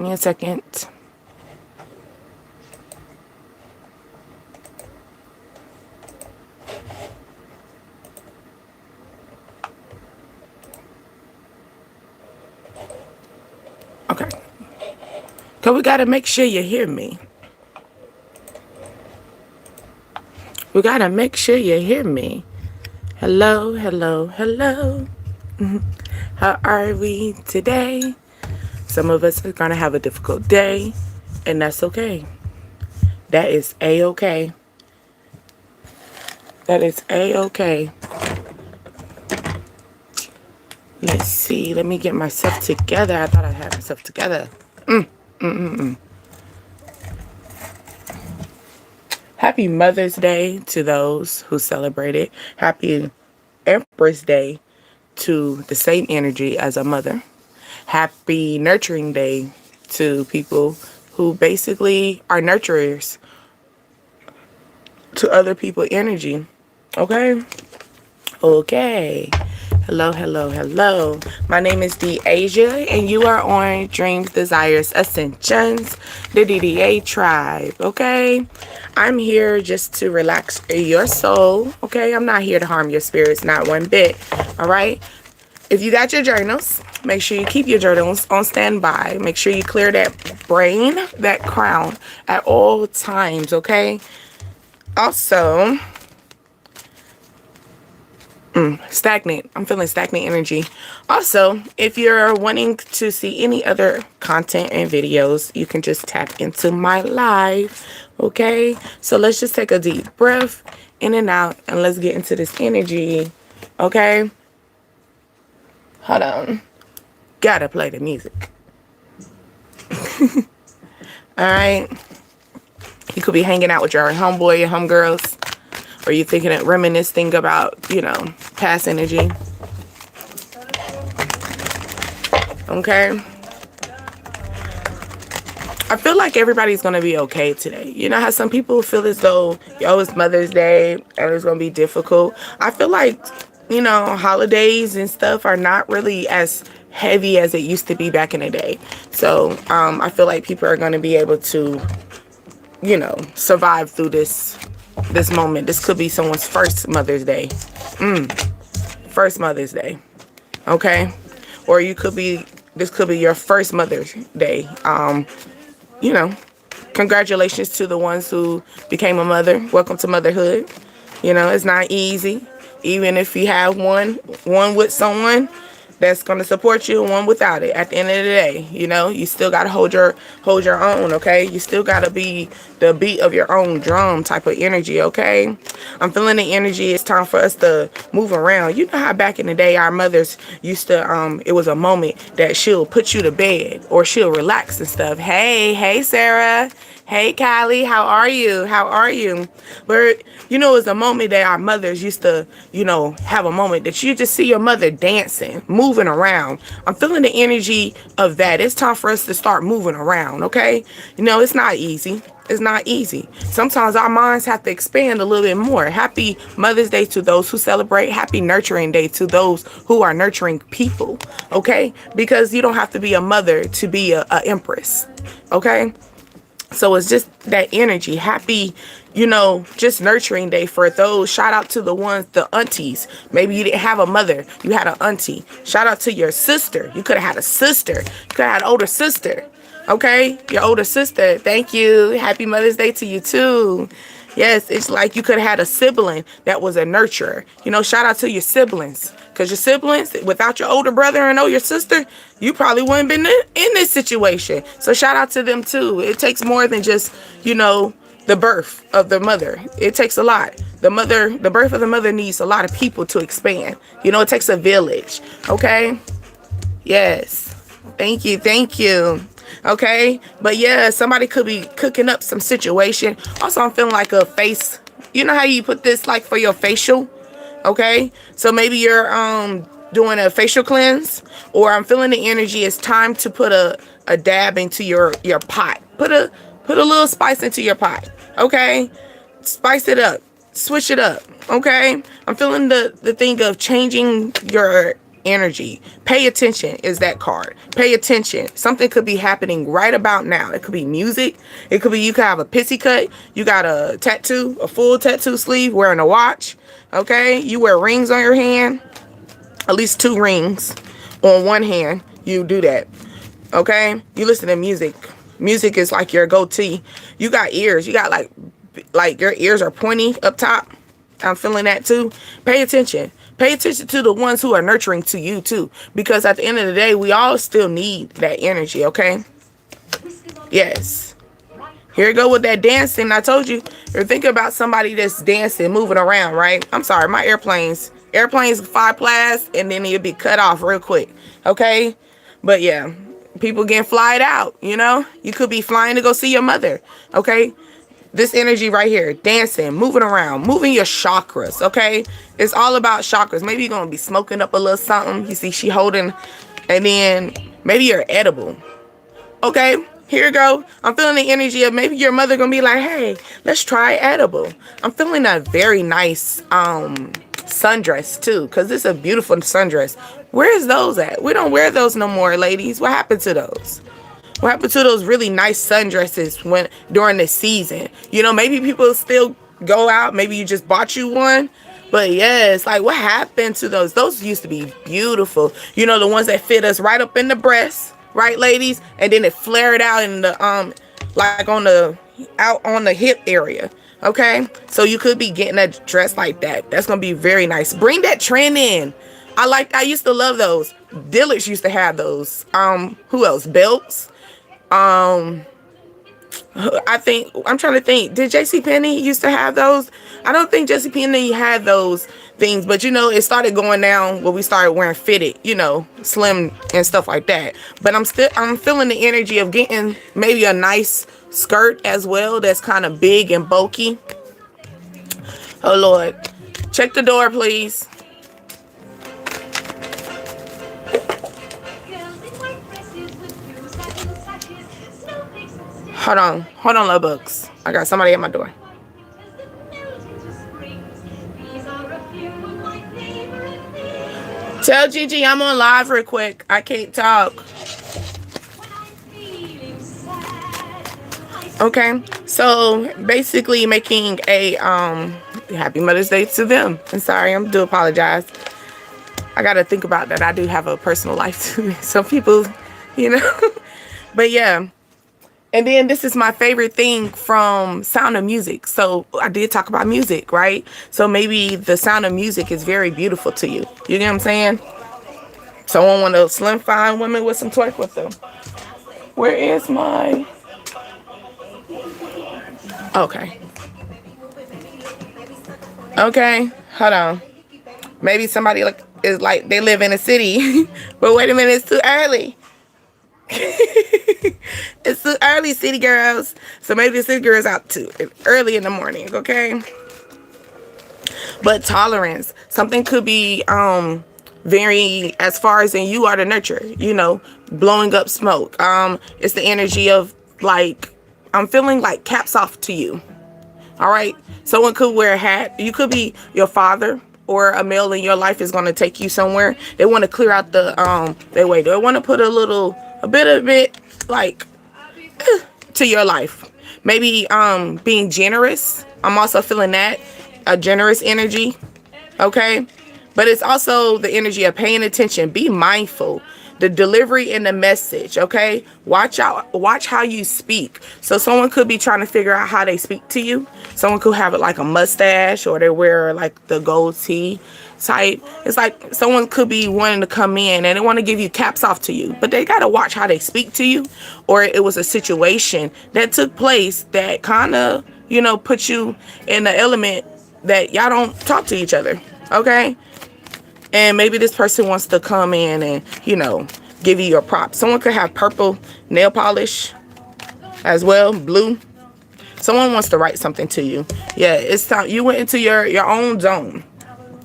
Give me a second. Okay. So we gotta make sure you hear me. We gotta make sure you hear me. Hello, hello, hello. How are we today? Some of us are gonna have a difficult day, and that's okay. That is a-okay. That is a-okay. Let's see. Let me get myself together. I thought I had myself together. Happy Mother's Day to those who celebrate it. Happy Empress Day to the same energy as a mother. Happy Nurturing Day to people who basically are nurturers to other people's energy. Okay? Okay. Hello, hello, hello. My name is Deasia, and you are on Dreams, Desires, Ascensions, the DDA tribe, okay? I'm here just to relax your soul, okay? I'm not here to harm your spirits, not one bit, all right? If you got your journals, make sure you keep your journals on standby. Make sure you clear that brain, that crown at all times, okay? Also, stagnant. I'm feeling stagnant energy. Also, if you're wanting to see any other content and videos, you can just tap into my live. Okay? So let's just take a deep breath in and out, and let's get into this energy. Okay? Hold on. Gotta play the music. Alright? You could be hanging out with your homeboy, your homegirls. Or you thinking of reminiscing about, you know, past energy. Okay. I feel like everybody's going to be okay today. You know how some people feel as though, yo, it's Mother's Day and it's going to be difficult. I feel like, you know, holidays and stuff are not really as heavy as it used to be back in the day. So I feel like people are going to be able to, you know, survive through this moment. This could be someone's first Mother's Day. First Mother's Day. Okay? Or this could be your first Mother's Day. You know, congratulations to the ones who became a mother. Welcome to motherhood. You know, it's not easy. Even if you have one with someone that's going to support you and one without it. At the end of the day, you know, you still got to hold your own, okay? You still got to be the beat of your own drum type of energy, okay? I'm feeling the energy. It's time for us to move around. You know how back in the day our mothers used to, it was a moment that she'll put you to bed or she'll relax and stuff. Hey, Sarah. Hey, Kylie, how are you? How are you? Where, you know, it's a moment that our mothers used to, you know, have a moment that you just see your mother dancing, moving around. I'm feeling the energy of that. It's time for us to start moving around, okay? You know, it's not easy. It's not easy. Sometimes our minds have to expand a little bit more. Happy Mother's Day to those who celebrate. Happy Nurturing Day to those who are nurturing people, okay? Because you don't have to be a mother to be a empress, okay? So it's just that energy. Happy, you know, just Nurturing Day for those. Shout out to the ones, the aunties. Maybe you didn't have a mother. You had an auntie. Shout out to your sister. You could have had a sister. You could have had an older sister. Okay? Your older sister. Thank you. Happy Mother's Day to you too. Yes, it's like you could have had a sibling that was a nurturer. You know, shout out to your siblings. Because your siblings, without your older brother and your sister, you probably wouldn't have been in this situation. So shout out to them too. It takes more than just, you know, the birth of the mother. It takes a lot. The birth of the mother needs a lot of people to expand. You know, it takes a village. Okay? Yes. Thank you. Okay? But yeah, somebody could be cooking up some situation. Also, I'm feeling like a face. You know how you put this like for your facial? Okay? So maybe you're doing a facial cleanse, or I'm feeling the energy. It's time to put a dab into your pot. Put a little spice into your pot. Okay? Spice it up. Switch it up. Okay? I'm feeling the thing of changing your energy. Pay attention is that card. Pay attention. Something could be happening right about now. It could be music. It could be you could have a pissy cut. You got a tattoo, a full tattoo sleeve, wearing a watch. Okay? You wear rings on your hand. At least 2 rings on one hand. You do that. Okay? You listen to music. Music is like your goatee. You got ears. You got like your ears are pointy up top. I'm feeling that too. Pay attention. Pay attention to the ones who are nurturing to you too. Because at the end of the day, we all still need that energy, okay? Yes. Here you go with that dancing. I told you, you're thinking about somebody that's dancing, moving around, right? I'm sorry, my airplanes fly past and then it'll be cut off real quick, okay? But yeah, people getting flied out, you know? You could be flying to go see your mother, okay? This energy right here, dancing, moving around, moving your chakras, okay? It's all about chakras. Maybe you're going to be smoking up a little something. You see she holding, and then maybe you're edible. Okay, here you go. I'm feeling the energy of maybe your mother going to be like, hey, let's try edible. I'm feeling a very nice sundress too, because this is a beautiful sundress. Where's those at? We don't wear those no more, ladies. What happened to those? What happened to those really nice sundresses during the season? You know, maybe people still go out. Maybe you just bought you one. But yes, like what happened to those? Those used to be beautiful. You know, the ones that fit us right up in the breast, right, ladies? And then it flared out in the like out on the hip area. Okay, so you could be getting a dress like that. That's gonna be very nice. Bring that trend in. I used to love those. Dillard's used to have those. Who else? Belts. I'm trying to think. Did JCPenney used to have those? I don't think JCPenney had those things, but you know, it started going down when we started wearing fitted, you know, slim and stuff like that. But I'm feeling the energy of getting maybe a nice skirt as well that's kind of big and bulky. Oh Lord. Check the door, please. Hold on, love bugs. I got somebody at my door. Tell Gigi I'm on live real quick. I can't talk. Okay, so basically making a happy Mother's Day to them. I'm sorry, I do apologize. I gotta think about that. I do have a personal life too. Some people, you know. But yeah. And then this is my favorite thing from Sound of Music. So I did talk about music, right? So maybe the sound of music is very beautiful to you. You get what I'm saying? Someone want a slim fine woman with some twerk with them. Where is my... Okay. Okay, hold on. Maybe somebody is like they live in a city. But wait a minute, it's too early. It's too early, city girls. So maybe the city girls out too early in the morning, okay? But tolerance, something could be very, as far as in you are the nurture, you know, blowing up smoke. It's the energy of like, I'm feeling like caps off to you. All right, someone could wear a hat. You could be your father or a male in your life is going to take you somewhere. They want to clear out the they want to put a bit like to your life. Maybe being generous. I'm also feeling that, a generous energy. Okay, but it's also the energy of paying attention. Be mindful. The delivery and the message, okay? Watch how you speak. So someone could be trying to figure out how they speak to you. Someone could have it like a mustache, or they wear like the gold tee type. It's like someone could be wanting to come in and they want to give you caps off to you, but they got to watch how they speak to you. Or it was a situation that took place that kind of, you know, put you in the element that y'all don't talk to each other, okay? And maybe this person wants to come in and, you know, give you your props. Someone could have purple nail polish as well, blue. Someone wants to write something to you. Yeah, it's time. You went into your own zone,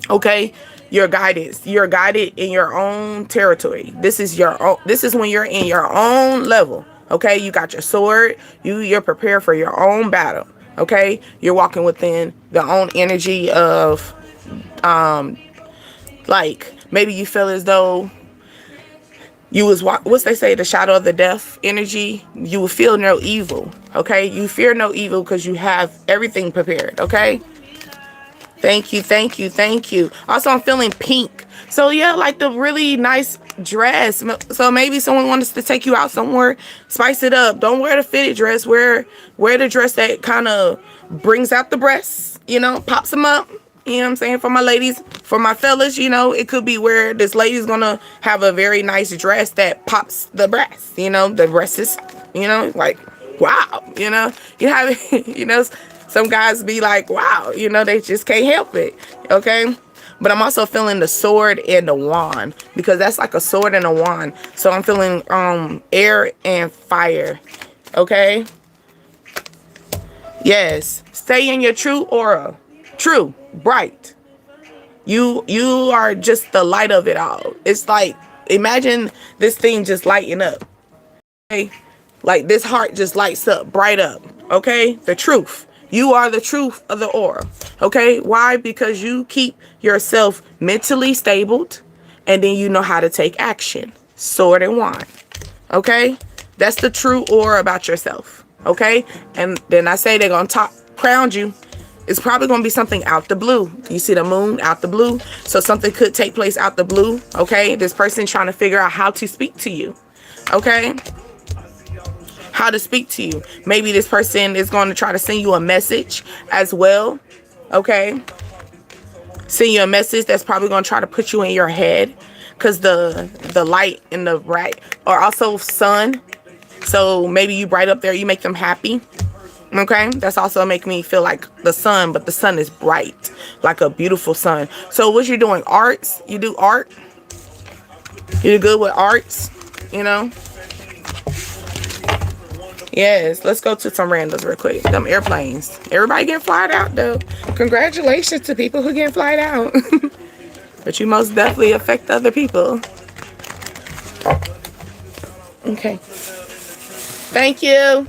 okay? Your guidance. You're guided in your own territory. This is your own. This is when you're in your own level, okay? You got your sword. You're prepared for your own battle, okay? You're walking within the own energy of like Maybe you feel as though you was, what's they say, the shadow of the death energy. You will feel no evil. Okay, you fear no evil because you have everything prepared. Okay, thank you, thank you, thank you. Also, I'm feeling pink. So yeah, like the really nice dress. So maybe someone wants to take you out somewhere, spice it up. Don't wear the fitted dress. Wear the dress that kind of brings out the breasts, you know, pops them up. You know what I'm saying? For my ladies, for my fellas, you know, it could be where this lady's gonna have a very nice dress that pops the breasts, you know, the breasts is, you know, like, wow, you know, you have, you know, some guys be like, wow, you know, they just can't help it. Okay. But I'm also feeling the sword and the wand, because that's like a sword and a wand. So I'm feeling air and fire. Okay. Yes. Stay in your true aura. True. Bright. You are just the light of it all. It's like, imagine this thing just lighting up. Okay. Like this heart just lights up, bright up. Okay. The truth. You are the truth of the aura. Okay. Why? Because you keep yourself mentally stable, and then you know how to take action. Sword and wand. Okay. That's the true aura about yourself. Okay. And then I say they're going to crown you. It's probably going to be something out the blue. You see the moon out the blue. So something could take place out the blue. Okay. This person trying to figure out how to speak to you. Okay. How to speak to you. Maybe this person is going to try to send you a message as well. Okay. Send you a message that's probably going to try to put you in your head, because the light and the bright are also sun. So maybe you bright up there, you make them happy. Okay. That's also make me feel like the sun, but the sun is bright, like a beautiful sun. So what you're doing, arts, you do art. You're good with arts, you know. Yes, let's go to some randoms real quick. Them airplanes. Everybody getting flied out though. Congratulations to people who getting flied out. But you most definitely affect other people. Okay. Thank you.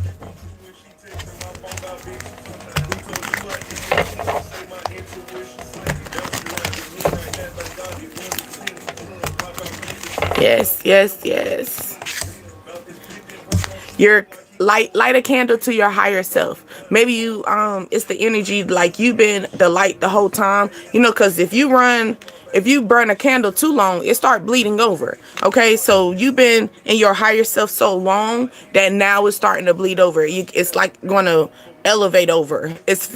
Yes, yes, yes. You're light a candle to your higher self. Maybe you it's the energy like you've been the light the whole time, you know, because if you burn a candle too long, it start bleeding over. Okay, so you've been in your higher self so long that now it's starting to bleed over. It's like going to elevate over. It's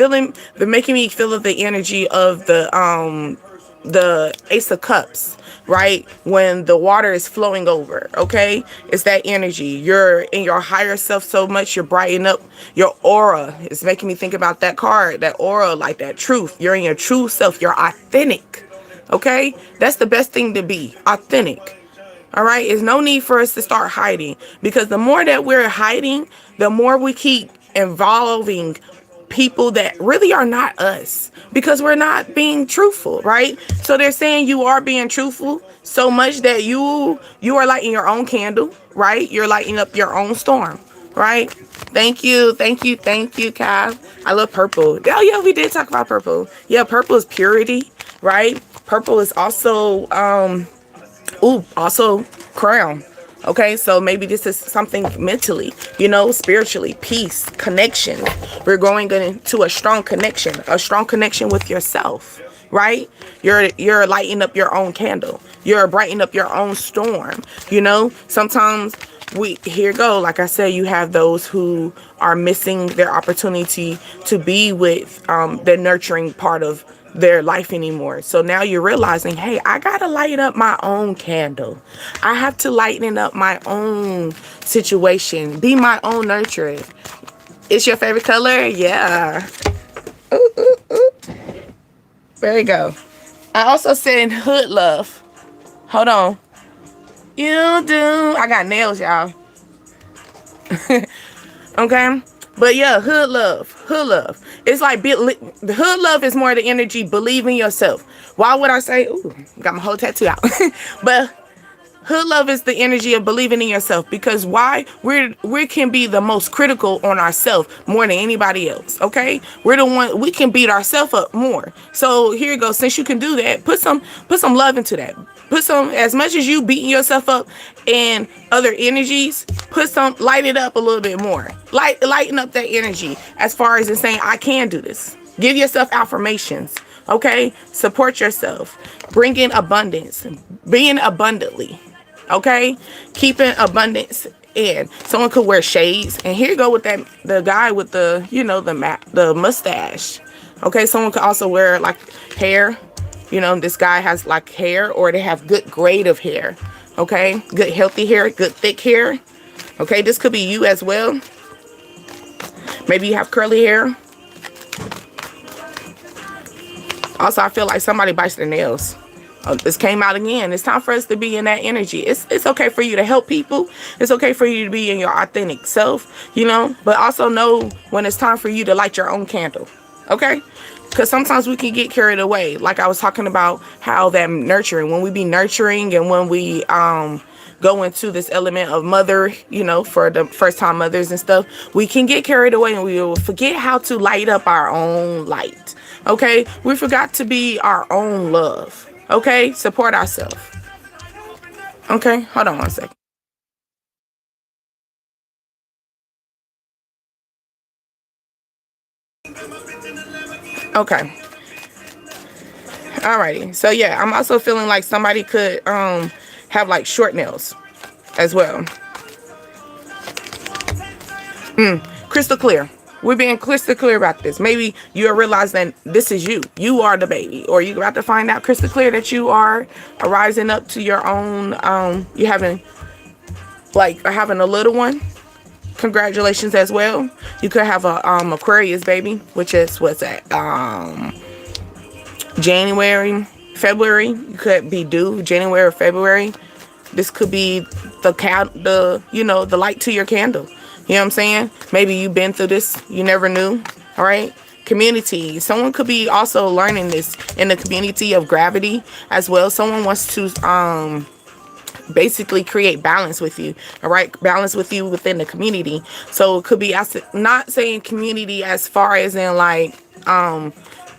making me feel the energy of the Ace of Cups, right? When the water is flowing over. Okay, it's that energy. You're in your higher self so much, you're brightening up your aura. It's making me think about that card, that aura, like that truth. You're in your true self. You're authentic. Okay, that's the best thing to be, authentic. All right, there's no need for us to start hiding, because the more that we're hiding, the more we keep involving people that really are not us, because we're not being truthful, right? So they're saying you are being truthful so much that you are lighting your own candle, right? You're lighting up your own storm, right? Thank you, thank you, thank you, Cav. I love purple. Oh yeah, we did talk about purple. Yeah, purple is purity, right? Purple is also also crown. Okay, so maybe this is something mentally, you know, spiritually, peace, connection. We're going into a strong connection with yourself, right? You're lighting up your own candle. You're brightening up your own storm. You know, sometimes here go, like I said, you have those who are missing their opportunity to be with the nurturing part of their life anymore. So now you're realizing, hey, I gotta light up my own candle. I have to lighten up my own situation, be my own nurturer. It's your favorite color? Yeah. Ooh, ooh, ooh. There you go. I also said hood love. Hold on. You do. I got nails, y'all. Okay. But yeah, hood love. It's like the hood love is more the energy. Believe in yourself. Why would I say? Ooh, got my whole tattoo out. But Hood love is the energy of believing in yourself, because why? We can be the most critical on ourselves more than anybody else. Okay, we're the one, we can beat ourselves up more. So here you go. Since you can do that, put some love into that. Put some, as much as you beating yourself up and other energies, light it up a little bit more. Lighten up that energy as far as in saying, I can do this. Give yourself affirmations. Okay, support yourself. Bring in abundance. Being abundantly. Okay, keeping abundance in. Someone could wear shades, and here you go with that, the guy with the, the mustache. Okay, someone could also wear like hair. This guy has like hair, or they have good grade of hair. Okay, good healthy hair, good thick hair. Okay, this could be you as well. Maybe you have curly hair. Also, I feel like somebody bites their nails. This came out again. It's time for us to be in that energy. It's okay for you to help people. It's okay for you to be in your authentic self, but also know when it's time for you to light your own candle. Okay? Because sometimes we can get carried away. Like I was talking about how that nurturing, when we be nurturing and when we go into this element of mother, for the first time mothers and stuff, we can get carried away and we will forget how to light up our own light. Okay? We forgot to be our own love. Okay, support ourselves. Okay, hold on one second. Okay. Alrighty. So yeah, I'm also feeling like somebody could have like short nails as well. Crystal clear. We're being crystal clear about this. Maybe you'll realize that this is you. You are the baby. Or you're about to find out crystal clear that you are rising up to your own, you having a little one. Congratulations as well. You could have a Aquarius baby, which is, what's that? January, February. You could be due January or February. This could be the light to your candle. You know what I'm saying? Maybe you've been through this. You never knew. All right. Community. Someone could be also learning this in the community of gravity as well. Someone wants to basically create balance with you. All right. Balance with you within the community. So it could be, not saying community as far as in like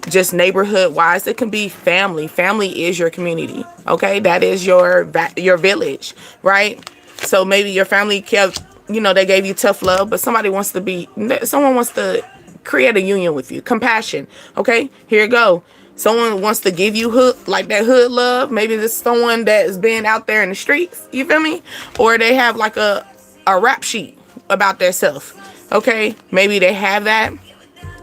just neighborhood wise. It can be family. Family is your community. Okay. That is your village. Right. So maybe your family kept, they gave you tough love, but someone wants to create a union with you. Compassion. Okay, here you go. Someone wants to give you that hood love. Maybe this is someone that's been out there in the streets. You feel me? Or they have like a rap sheet about themselves. Okay, maybe they have that.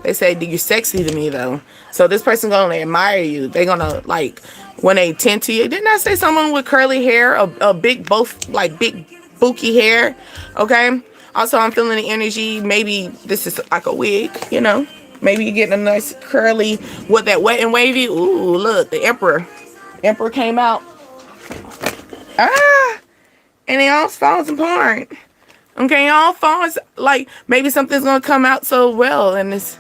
They say, you're sexy to me though. So this person's gonna admire you. They're gonna when they tend to you. Didn't I say someone with curly hair, a big booky hair? Okay. Also, I'm feeling the energy. Maybe this is like a wig, Maybe you're getting a nice curly with that wet and wavy. Ooh, look, the Emperor. Emperor came out. And it all falls apart. Okay, it all falls, maybe something's gonna come out so well. And this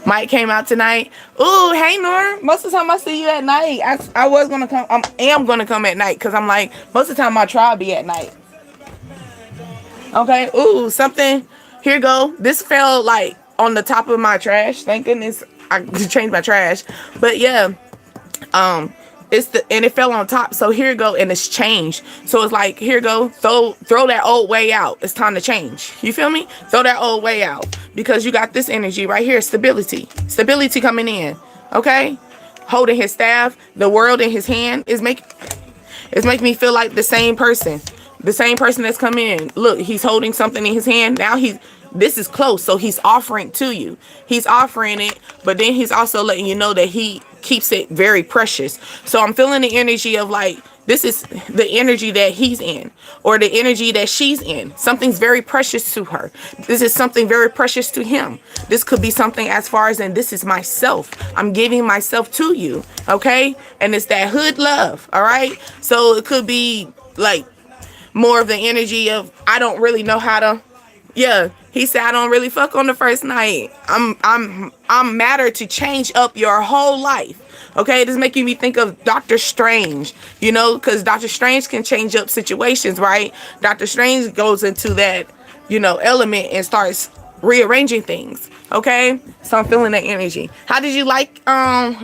Mike came out tonight. Ooh, hey Nora. Most of the time I see you at night. I was gonna come. I am gonna come at night because I'm like, most of the time I try to be at night. Okay. Ooh, something. Here you go. This fell on the top of my trash. Thank goodness I changed my trash. But yeah, and it fell on top. So here you go, and it's changed. So it's like, here you go. Throw that old way out. It's time to change. You feel me? Throw that old way out because you got this energy right here. Stability coming in. Okay, holding his staff, the world in his hand is making me feel like the same person. The same person that's come in. Look, he's holding something in his hand. Now this is close. So he's offering to you. He's offering it, but then he's also letting you know that he keeps it very precious. So I'm feeling the energy of this is the energy that he's in, or the energy that she's in. Something's very precious to her. This is something very precious to him. This could be something as far as in, this is myself. I'm giving myself to you. Okay. And it's that hood love. All right. So it could be more of the energy of, I don't really know how to. Yeah, he said, I don't really fuck on the first night. I'm matter to change up your whole life. Okay, this is making me think of Doctor Strange, you know, because Doctor Strange can change up situations, right? Doctor Strange goes into that, you know, element and starts rearranging things. Okay, so I'm feeling that energy. How did you like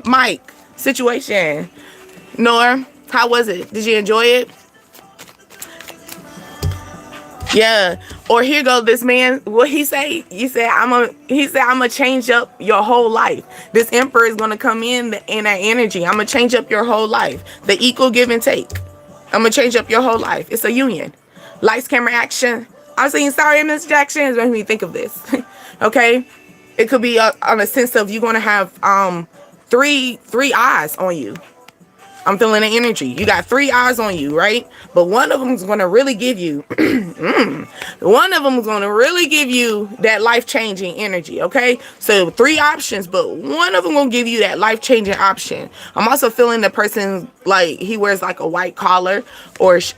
Mike situation? Nor, how was it? Did you enjoy it? Yeah. Or here go this man. What he say? He said I'm gonna change up your whole life. This emperor is gonna come in that energy. I'm gonna change up your whole life. The equal give and take. I'm gonna change up your whole life. It's a union. Lights, camera, action. I'm saying sorry, Miss Jackson. It's making me think of this. Okay. It could be on a sense of you're gonna have three eyes on you. I'm feeling the energy. You got 3 eyes on you, right? But one of them is going to really give you, one of them is going to really give you that life-changing energy, okay? So 3 options, but one of them will give you that life-changing option. I'm also feeling the person, like, he wears like a white collar, or she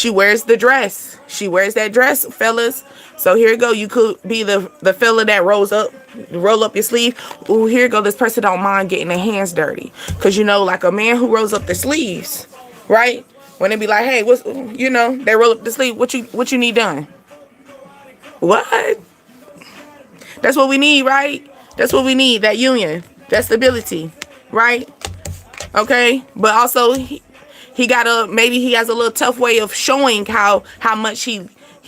wears the dress. She wears that dress, fellas. So here you go. You could be the fella that roll up your sleeve. Ooh, here you go. This person don't mind getting their hands dirty. Because, you know, like a man who rolls up their sleeves, right? When they be like, hey, what's, you know, they roll up the sleeve. What you need done? What? That's what we need, right? That's what we need. That union, that stability, right? Okay. But also he got maybe he has a little tough way of showing how much he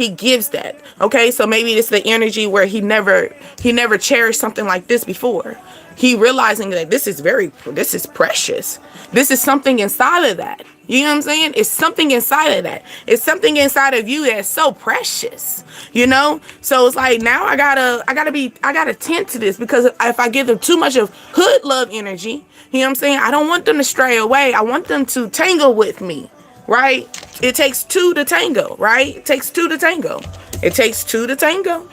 gives that. Okay, so maybe it's the energy where he never cherished something like this before. He realizing that this is precious. This is something inside of that. You know what I'm saying? It's something inside of that. It's something inside of you that's so precious. You know? So it's like now I gotta tend to this, because if I give them too much of hood love energy, you know what I'm saying? I don't want them to stray away. I want them to tangle with me. Right? It takes 2 to tango, right? It takes 2 to tango. It takes 2 to tango.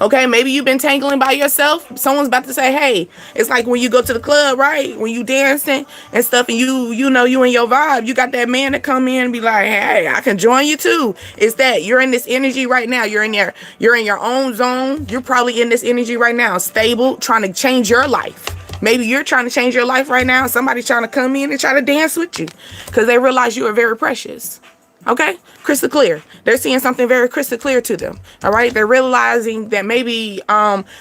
Okay, maybe you've been tangling by yourself. Someone's about to say, hey, it's like when you go to the club, right? When you dancing and stuff, and you know you in your vibe, you got that man to come in and be like, hey, I can join you too. It's that you're in this energy right now. You're in your own zone. You're probably in this energy right now, stable, trying to change your life. Maybe you're trying to change your life right now. Somebody's trying to come in and try to dance with you because they realize you are very precious. Okay? Crystal clear. They're seeing something very crystal clear to them. All right? They're realizing that maybe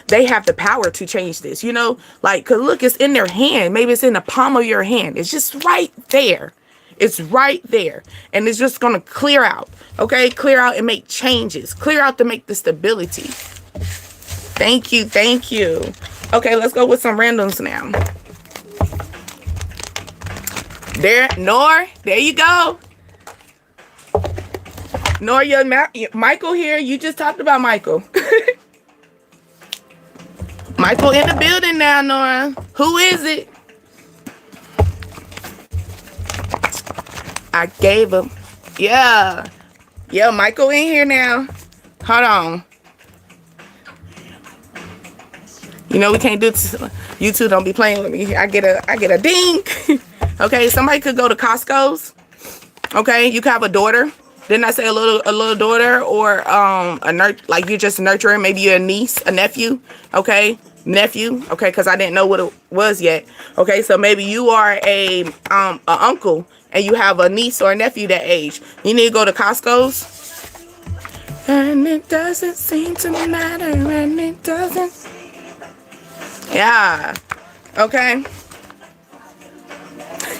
they have the power to change this. You know? Like, because look, it's in their hand. Maybe it's in the palm of your hand. It's just right there. It's right there. And it's just going to clear out. Okay? Clear out and make changes. Clear out to make the stability. Thank you. Thank you. Okay, let's go with some randoms now. There you go. Nor, Michael here. You just talked about Michael. Michael in the building now, Nora. Who is it? I gave him. Yeah. Yeah, Michael in here now. Hold on. You know we can't do this. You two don't be playing with me. I get a ding. Okay, somebody could go to Costco's. Okay, you could have a daughter. Didn't I say a little daughter, or like you're just nurturing? Maybe you're a niece, a nephew. Okay, nephew. Okay, because I didn't know what it was yet. Okay, so maybe you are a uncle and you have a niece or a nephew that age. You need to go to Costco's. And it doesn't seem to matter, and it doesn't. Yeah. Okay.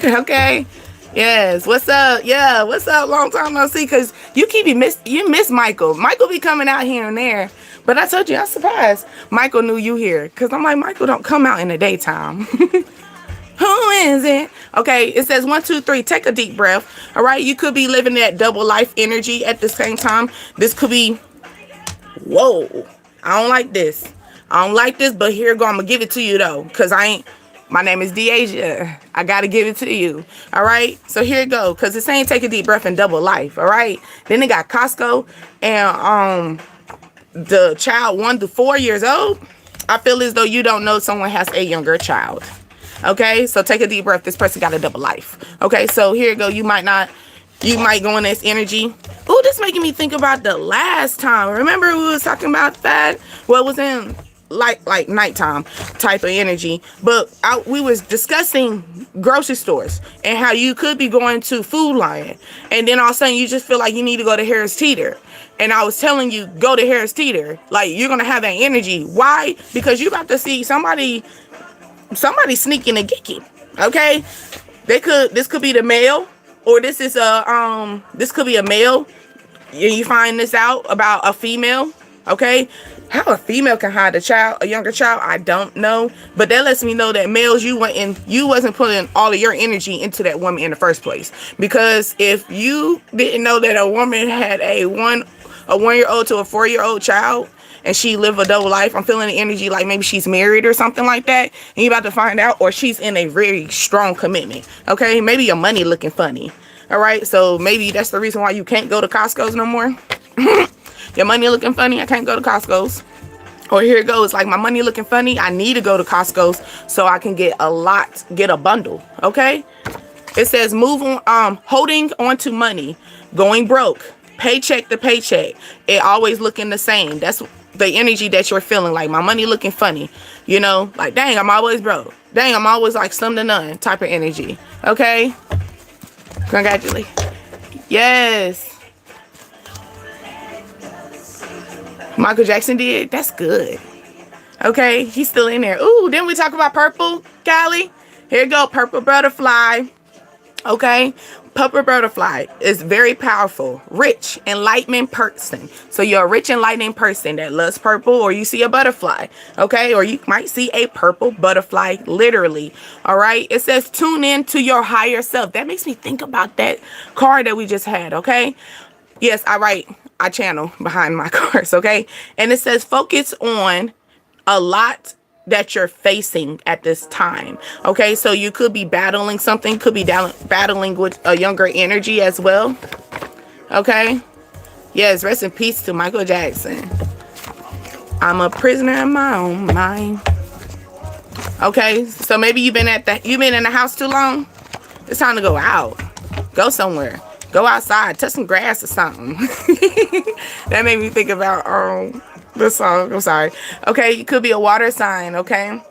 Okay. Yes. What's up? Yeah. What's up? Long time no see. Cause you miss Michael. Michael be coming out here and there. But I told you, I'm surprised Michael knew you here. Cause I'm like, Michael don't come out in the daytime. Who is it? Okay. It says 1, 2, 3. Take a deep breath. All right. You could be living that double life energy at the same time. This could be. Whoa. I don't like this. I don't like this, but here you go. I'm going to give it to you, though, because my name is Deasia. I got to give it to you. All right? So here you go, because it's saying take a deep breath and double life. All right? Then they got Costco, and the child 1 to 4 years old. I feel as though you don't know someone has a younger child. Okay? So take a deep breath. This person got a double life. Okay? So here you go. You might go in this energy. Ooh, this making me think about the last time. Remember we was talking about that? Well, it was in like nighttime type of energy. But we was discussing grocery stores and how you could be going to Food Lion, and then all of a sudden you just feel like you need to go to Harris Teeter. And I was telling you, go to Harris Teeter. Like, you're gonna have that energy. Why? Because you about to see somebody sneaking and geeking. Okay, this could be the male, or this could be a male. You find this out about a female. Okay, how a female can hide a younger child, I don't know, but that lets me know that males, you wasn't putting all of your energy into that woman in the first place. Because if you didn't know that a woman had a 1-year-old to a 4-year-old child, and she lived a double life, I'm feeling the energy like maybe she's married or something like that, and you about to find out, or she's in a very strong commitment. Okay, maybe your money looking funny. All right, so maybe that's the reason why you can't go to Costco's no more. Your money looking funny, I can't go to Costco's. Or here it goes, like, my money looking funny, I need to go to Costco's so I can get a bundle. Okay, it says move on, holding on to money, going broke, paycheck to paycheck, it always looking the same. That's the energy that you're feeling, like my money looking funny, you know, like, dang, I'm always broke, dang, I'm always like some to none type of energy. Okay, congratulations. Yes, Michael Jackson did. That's good. Okay, he's still in there. Ooh, then we talk about purple, Callie. Here you go, purple butterfly. Okay, purple butterfly is very powerful, rich, enlightenment person. So you're a rich, enlightening person that loves purple, or you see a butterfly. Okay, or you might see a purple butterfly, literally. All right, it says tune in to your higher self. That makes me think about that card that we just had. Okay, yes, I channel behind my cards. Okay, and it says focus on a lot that you're facing at this time. Okay, so you could be battling something, could be battling with a younger energy as well. Okay, yes, rest in peace to Michael Jackson. I'm a prisoner in my own mind. Okay, so maybe you've been in the house too long. It's time to go out, go somewhere, go outside, touch some grass or something. That made me think about the song. I'm sorry. Okay, you could be a water sign. Okay,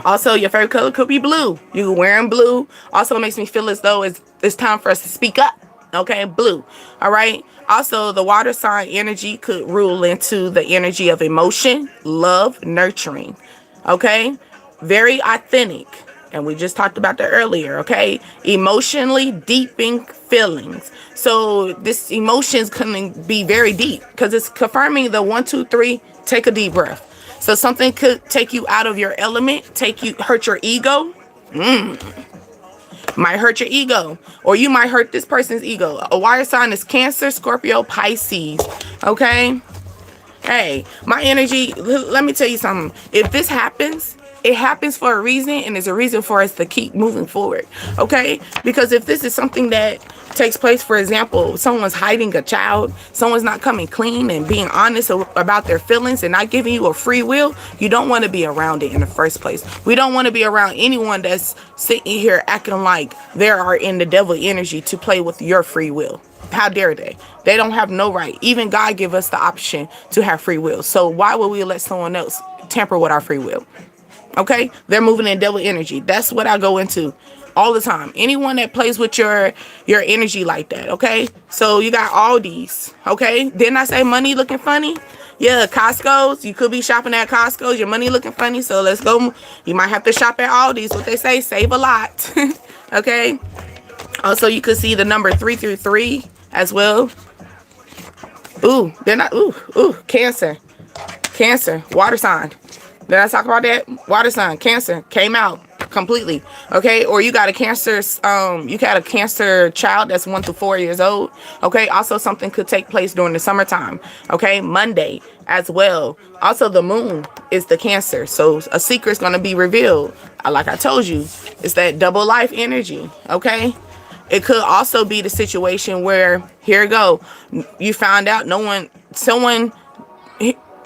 also your favorite color could be blue. You wearing blue also makes me feel as though it's time for us to speak up. Okay, blue. All right, also the water sign energy could rule into the energy of emotion, love, nurturing. Okay, very authentic, and we just talked about that earlier. Okay, emotionally deepening feelings. So this emotions can be very deep because it's confirming the 1, 2, 3. Take a deep breath. So something could take you out of your element, hurt your ego. Might hurt your ego, or you might hurt this person's ego. A water sign is Cancer, Scorpio, Pisces. Okay. Hey, my energy. Let me tell you something. If this happens, it happens for a reason, and there's a reason for us to keep moving forward. Okay, because if this is something that takes place, for example, someone's hiding a child, someone's not coming clean and being honest about their feelings and not giving you a free will, you don't want to be around it in the first place. We don't want to be around anyone that's sitting here acting like they are in the devil energy to play with your free will. How dare they? They don't have no right. Even God give us the option to have free will. So why would we let someone else tamper with our free will? Okay, they're moving in devil energy. That's what I go into all the time. Anyone that plays with your energy like that. Okay, so you got all these. Okay, didn't I say money looking funny? Yeah, Costco's. You could be shopping at Costco's. Your money looking funny. So let's go. You might have to shop at Aldi's. What they say, save a lot. Okay. Also, you could see the number 333 as well. Ooh, they're not. Ooh, Cancer, water sign. Did I talk about that? Water sign, Cancer, came out completely. Okay, or you got a Cancer, you got a Cancer child that's 1 to 4 years old. Okay, also something could take place during the summertime. Okay, Monday as well. Also, the moon is the Cancer, so a secret's gonna be revealed. Like I told you, it's that double life energy. Okay, it could also be the situation where, here you go, you found out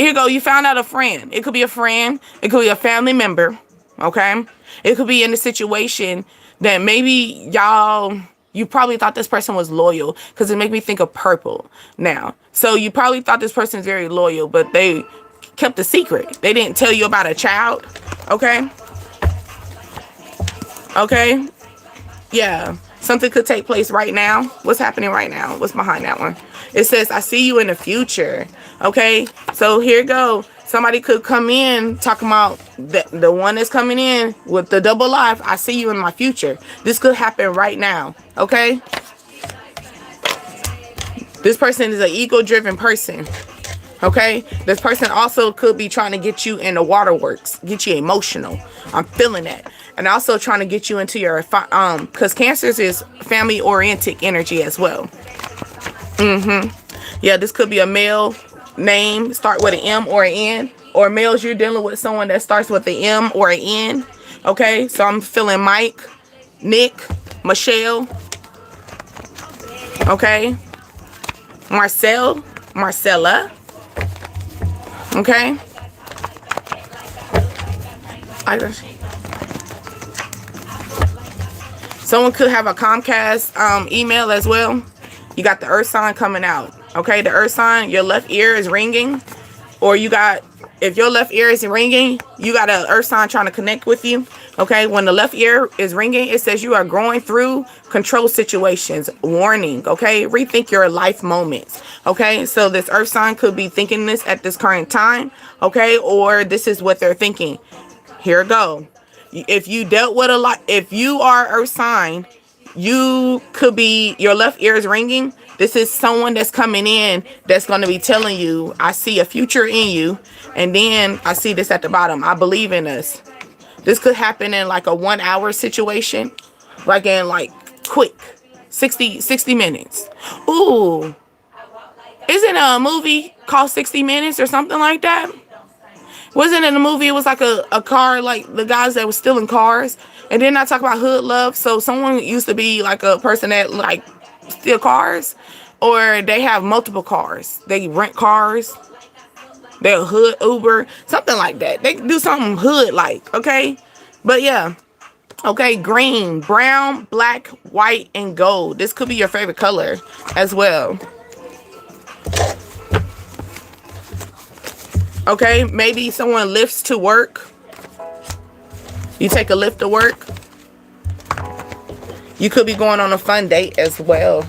here you go, you found out a friend. It could be a friend. It could be a family member. Okay? It could be in a situation that maybe you probably thought this person was loyal, because it make me think of purple now. So you probably thought this person is very loyal, but they kept a secret. They didn't tell you about a child. Okay. Okay. Yeah. Something could take place right now. What's happening right now? What's behind that one? It says, I see you in the future. Okay. So here you go. Somebody could come in talking about the one that's coming in with the double life. I see you in my future. This could happen right now. Okay. This person is an ego-driven person. Okay. This person also could be trying to get you in the waterworks, get you emotional. I'm feeling that. And also trying to get you into your, because Cancers is family-oriented energy as well. Yeah, this could be a male name, start with an M or an N. Or males, you're dealing with someone that starts with an M or an N. Okay, so I'm feeling Mike, Nick, Michelle. Okay. Marcel, Marcella. Okay. Someone could have a Comcast email as well. You got the earth sign coming out. Okay, the earth sign, your left ear is ringing. Or you got, if your left ear is ringing, you got an earth sign trying to connect with you. Okay, when the left ear is ringing, it says you are going through control situations. Warning, okay? Rethink your life moments. Okay, so this earth sign could be thinking this at this current time. Okay, or this is what they're thinking. Here we go. If you dealt with a lot, if you are earth sign, you could be, your left ear is ringing. This is someone that's coming in that's going to be telling you, I see a future in you. And then I see this at the bottom. I believe in us. This could happen in like a 1 hour situation. Like in like quick 60 minutes. Ooh. Isn't a movie called 60 Minutes or something like that? Wasn't in the movie, it was like a car, like the guys that was stealing cars. And then I talk about hood love. So someone used to be like a person that like steal cars. Or they have multiple cars. They rent cars. They're hood Uber. Something like that. They do something hood like. Okay. But yeah. Okay. Green, brown, black, white, and gold. This could be your favorite color as well. Okay, maybe someone lifts to work. You take a lift to work. You could be going on a fun date as well.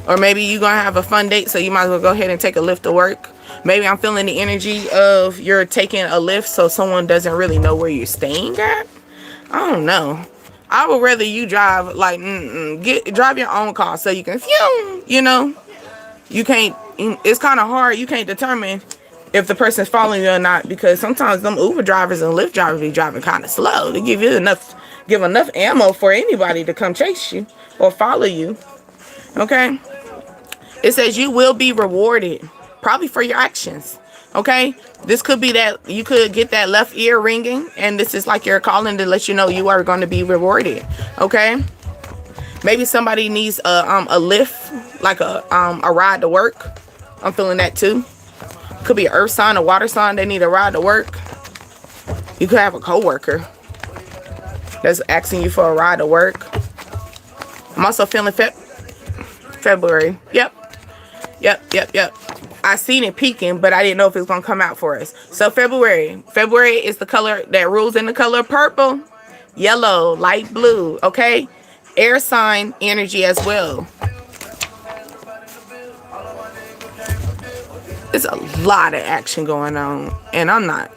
Or maybe you're going to have a fun date, so you might as well go ahead and take a lift to work. Maybe I'm feeling the energy of you're taking a lift so someone doesn't really know where you're staying at. I don't know. I would rather you drive, like, drive your own car so you can, you know. You can't, it's kind of hard. You can't determine if the person's following you or not, because sometimes them Uber drivers and Lyft drivers be driving kind of slow. They give enough ammo for anybody to come chase you or follow you. Okay. It says you will be rewarded, probably for your actions. Okay. This could be that you could get that left ear ringing, and this is like you're calling to let you know you are going to be rewarded. Okay. Maybe somebody needs a lift, like a ride to work. I'm feeling that too. Could be an earth sign, a water sign. They need a ride to work. You could have a coworker that's asking you for a ride to work. I'm also feeling February. Yep. I seen it peaking, but I didn't know if it was gonna come out for us. So February is the color that rules in the color purple, yellow, light blue. Okay, air sign energy as well. There's a lot of action going on, and I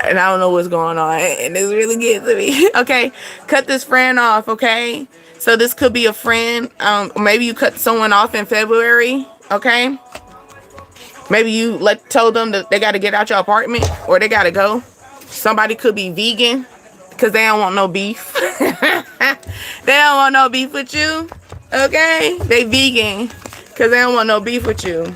don't know what's going on, and it's really getting to me. Okay, cut this friend off. Okay, so this could be a friend. Maybe you cut someone off in February. Okay, maybe you told them that they got to get out your apartment or they got to go. Somebody could be vegan because they don't want no beef. They don't want no beef with you. Okay, they vegan because they don't want no beef with you.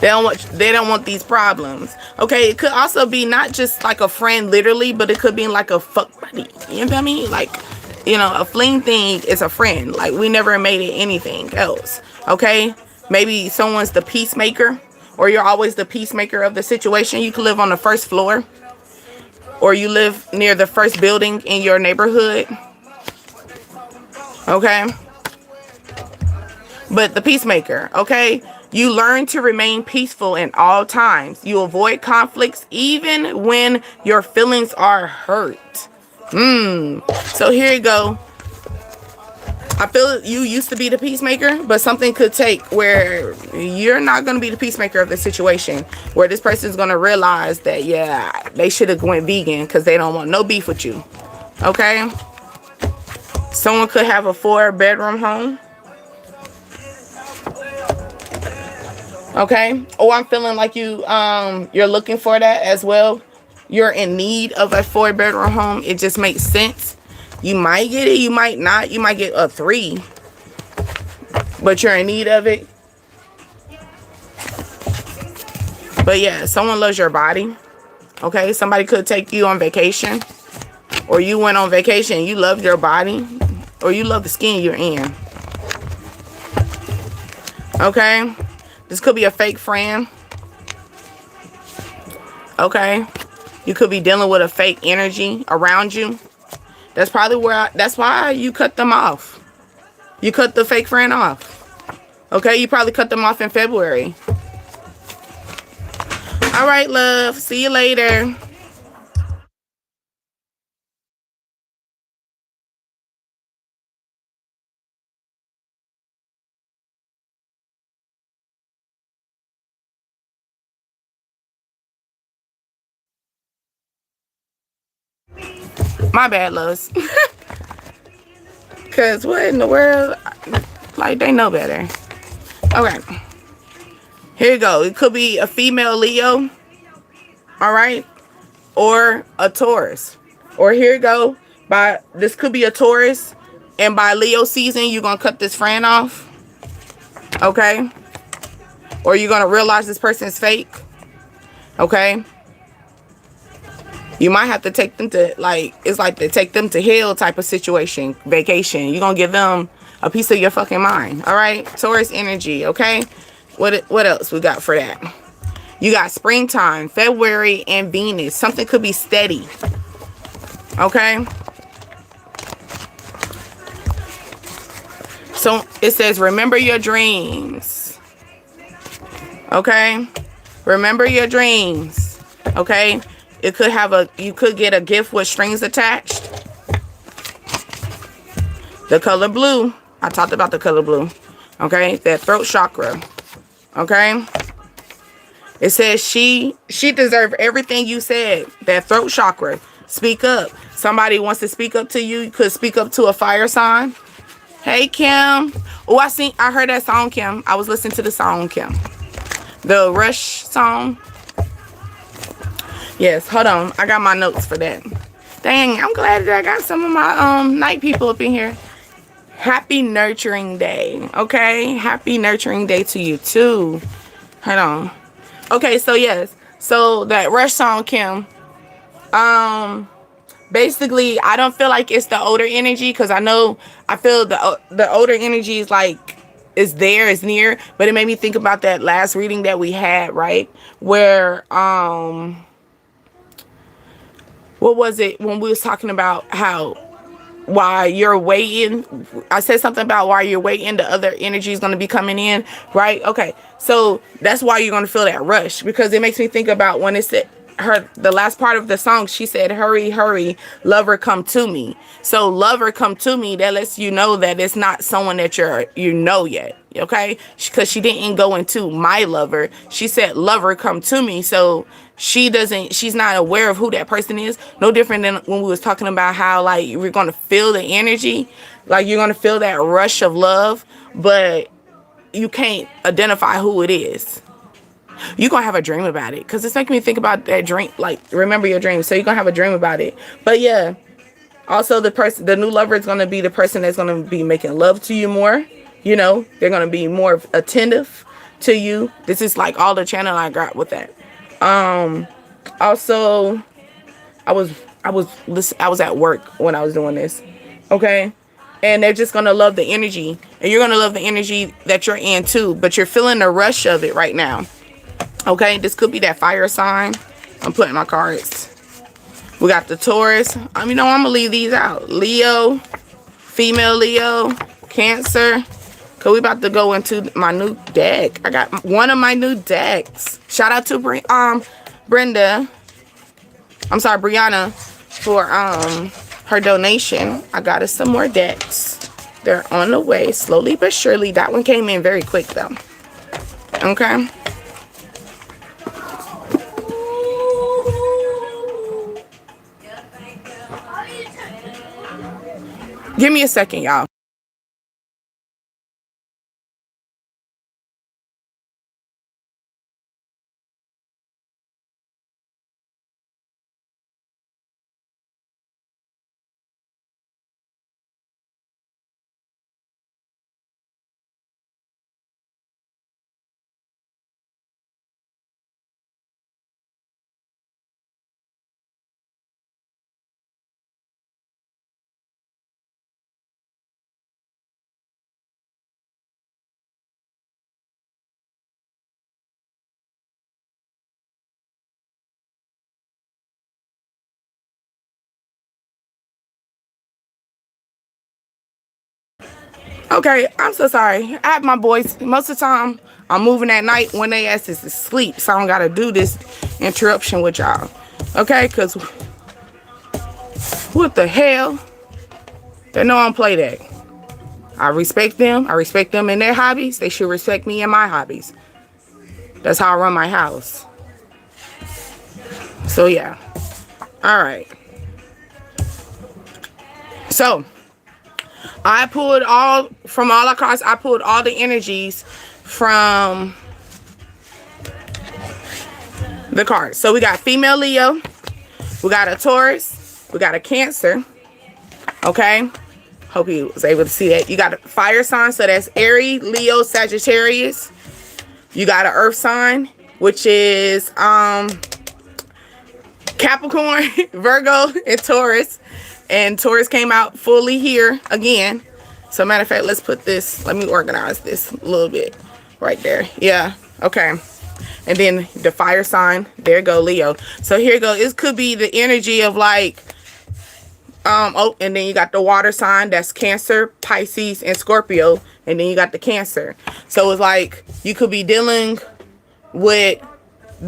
They don't want these problems. Okay, it could also be not just like a friend literally, but it could be like a fuck buddy. You know what I mean? Like, you know, a fling thing is a friend. Like, we never made it anything else. Okay, maybe someone's the peacemaker, or you're always the peacemaker of the situation. You could live on the first floor, or you live near the first building in your neighborhood. Okay. But the peacemaker, okay? You learn to remain peaceful in all times. You avoid conflicts even when your feelings are hurt. So here you go. I feel you used to be the peacemaker, but something could take where you're not going to be the peacemaker of the situation, where this person's going to realize that, yeah, they should have went vegan because they don't want no beef with you. Okay? Someone could have a 4-bedroom home. Okay? Oh, I'm feeling like you're looking for that as well. You're in need of a 4-bedroom home. It just makes sense. You might get it, you might not. You might get a 3, but you're in need of it. But yeah, someone loves your body. Okay, somebody could take you on vacation, or you went on vacation, you loved your body, or you love the skin you're in. Okay, this could be a fake friend. Okay, you could be dealing with a fake energy around you. That's probably that's why you cut them off. You cut the fake friend off. Okay, you probably cut them off in February. All right, love. See you later. My bad, loves. Because what in the world? Like, they know better. Okay. Here you go. It could be a female Leo. All right. Or a Taurus. Or here you go. This could be a Taurus. And by Leo season, you're going to cut this friend off. Okay. Or you're going to realize this person is fake. Okay. You might have to take them to, like, it's like to take them to hell type of situation, vacation. You're going to give them a piece of your fucking mind. All right? Taurus energy, okay? What else we got for that? You got springtime, February, and Venus. Something could be steady. Okay? So it says, remember your dreams. Okay? Remember your dreams. Okay? It could have you could get a gift with strings attached. The color blue. I talked about the color blue. Okay? That throat chakra. Okay? It says she deserves everything you said. That throat chakra. Speak up. Somebody wants to speak up to you. You could speak up to a fire sign. Hey, Kim. Oh, I heard that song, Kim. I was listening to the song, Kim. The Rush song. Yes, hold on. I got my notes for that. Dang, I'm glad that I got some of my night people up in here. Happy Nurturing Day. Okay? Happy Nurturing Day to you, too. Hold on. Okay, so yes. So that Rush song, Kim. Basically, I don't feel like it's the older energy, because I feel the older energy is like, is there, is near. But it made me think about that last reading that we had, right? Where, what was it when we was talking about how while you're waiting, I said something about while you're waiting, the other energy is going to be coming in, right? Okay, so that's why you're going to feel that rush, because it makes me think about when it said the last part of the song, she said, hurry, hurry, lover, come to me. So lover, come to me, that lets you know that it's not someone that you know yet, okay? Because she didn't go into my lover. She said, lover, come to me. So she's not aware of who that person is. No different than when we was talking about how, like, we're going to feel the energy, like you're going to feel that rush of love, but you can't identify who it is. You're going to have a dream about it, because it's making me think about that dream, like, remember your dreams. So you're going to have a dream about it. But yeah, also the new lover is going to be the person that's going to be making love to you more. You know, they're going to be more attentive to you. This is like all the channel I got with that. Also, I was at work when I was doing this. Okay. And they're just going to love the energy, and you're going to love the energy that you're in too, but you're feeling the rush of it right now. Okay, this could be that fire sign. I'm putting my cards. We got the Taurus. I'm gonna leave these out. Leo, female Leo, Cancer, Cause we about to go into my new deck. I got one of my new decks. Shout out to Brenda. I'm sorry, Brianna, for her donation. I got us some more decks. They're on the way, slowly but surely. That one came in very quick though. Okay. Give me a second, y'all. Okay, I'm so sorry. I have my boys. Most of the time, I'm moving at night when they ask us to sleep. So I don't got to do this interruption with y'all. Okay, because what the hell? They know I don't play that. I respect them. I respect them in their hobbies. They should respect me in my hobbies. That's how I run my house. So, yeah. All right. So, I pulled all our cards. I pulled all the energies from the cards. So we got female Leo, we got a Taurus, we got a Cancer. Okay, hope you was able to see that. You got a fire sign, so that's Aries, Leo, Sagittarius. You got an earth sign, which is Capricorn, Virgo, and Taurus. And Taurus came out fully here again. So matter of fact, let's put this, let me organize this a little bit right there. Yeah, okay. And then the fire sign, there you go, Leo. So here you go. It could be the energy of like, oh, and then you got the water sign, that's Cancer, Pisces, and Scorpio. And then you got the Cancer. So it's like you could be dealing with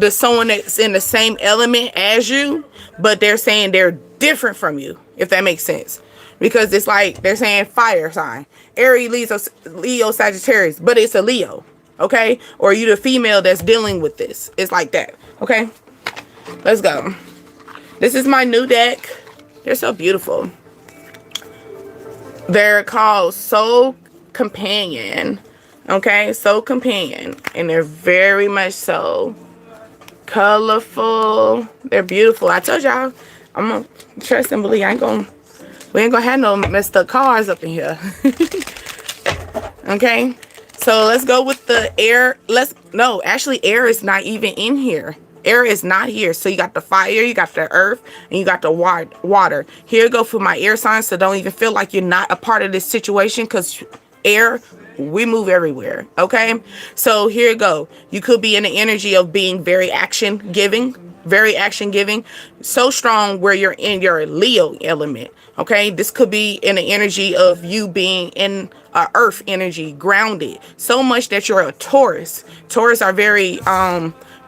someone that's in the same element as you, but they're saying they're different from you, if that makes sense. Because it's like they're saying fire sign, Aries, Leo, Sagittarius, but it's a Leo, okay? Or you the female that's dealing with this. It's like that, okay? Let's go. This is my new deck. They're so beautiful. They're called Soul Companion, okay? Soul Companion, and they're very much so colorful. They're beautiful. I told y'all, I'm gonna trust and believe. We ain't gonna have no messed up cars up in here. Okay, so let's go with the air. No, actually air is not even in here. Air is not here. So you got the fire, you got the earth, and you got the water. Here go for my air signs, so don't even feel like you're not a part of this situation, because air, we move everywhere. Okay, so here you go. You could be in the energy of being very action giving, so strong where you're in your Leo element. Okay, this could be in the energy of you being in earth energy, grounded so much that you're a Taurus. Taurus are very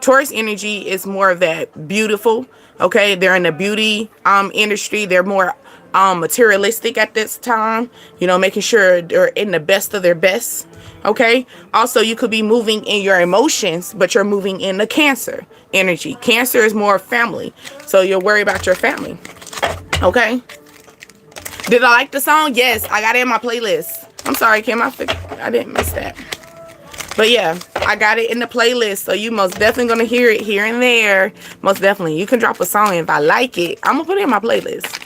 Taurus energy is more of that beautiful. Okay, they're in the beauty industry. They're more materialistic at this time, you know, making sure they're in the best of their best. Okay, also you could be moving in your emotions, but you're moving in the Cancer energy. Cancer is more family, so you'll worry about your family. Okay, did I like the song? Yes, I got it in my playlist. I'm sorry, Kim, I didn't miss that. But yeah, I got it in the playlist, so you most definitely gonna hear it here and there. Most definitely, you can drop a song, and if I like it, I'm gonna put it in my playlist.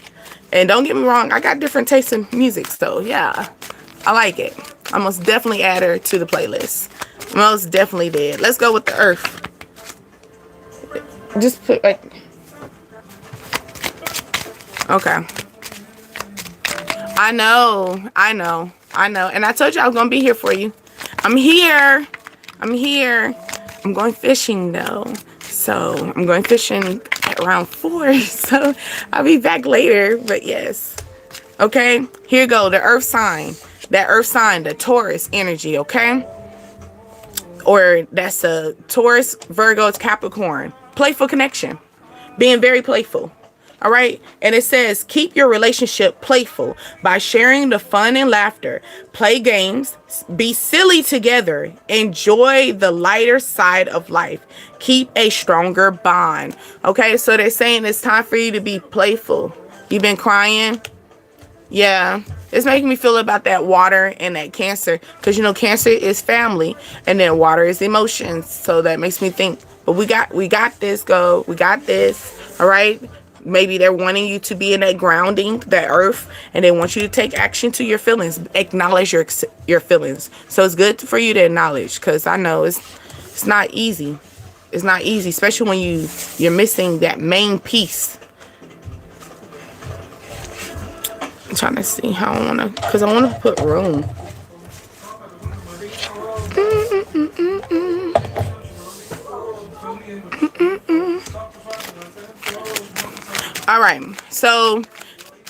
And don't get me wrong, I got different tastes in music, so yeah, I like it. I most definitely add her to the playlist. Most definitely did. Let's go with the earth. Just put like, okay. I know. And I told you I was gonna be here for you. I'm here. I'm going fishing though. So I'm going fishing at around 4. So I'll be back later. But yes. Okay. Here you go. The earth sign. that earth sign, the Taurus energy, okay? Or that's a Taurus, Virgo, it's Capricorn. Playful connection. Being very playful. All right. And it says, keep your relationship playful by sharing the fun and laughter. Play games. Be silly together. Enjoy the lighter side of life. Keep a stronger bond. Okay. So they're saying it's time for you to be playful. You've been crying. Yeah. It's making me feel about that water and that Cancer. Because, you know, Cancer is family. And then water is emotions. So that makes me think, but we got this, go. We got this. All right. Maybe they're wanting you to be in that grounding, that earth, and they want you to take action to your feelings. Acknowledge your feelings. So it's good for you to acknowledge, because I know it's not easy. It's not easy, especially when you're missing that main piece. I'm trying to see how I want to, because I want to put room. All right, so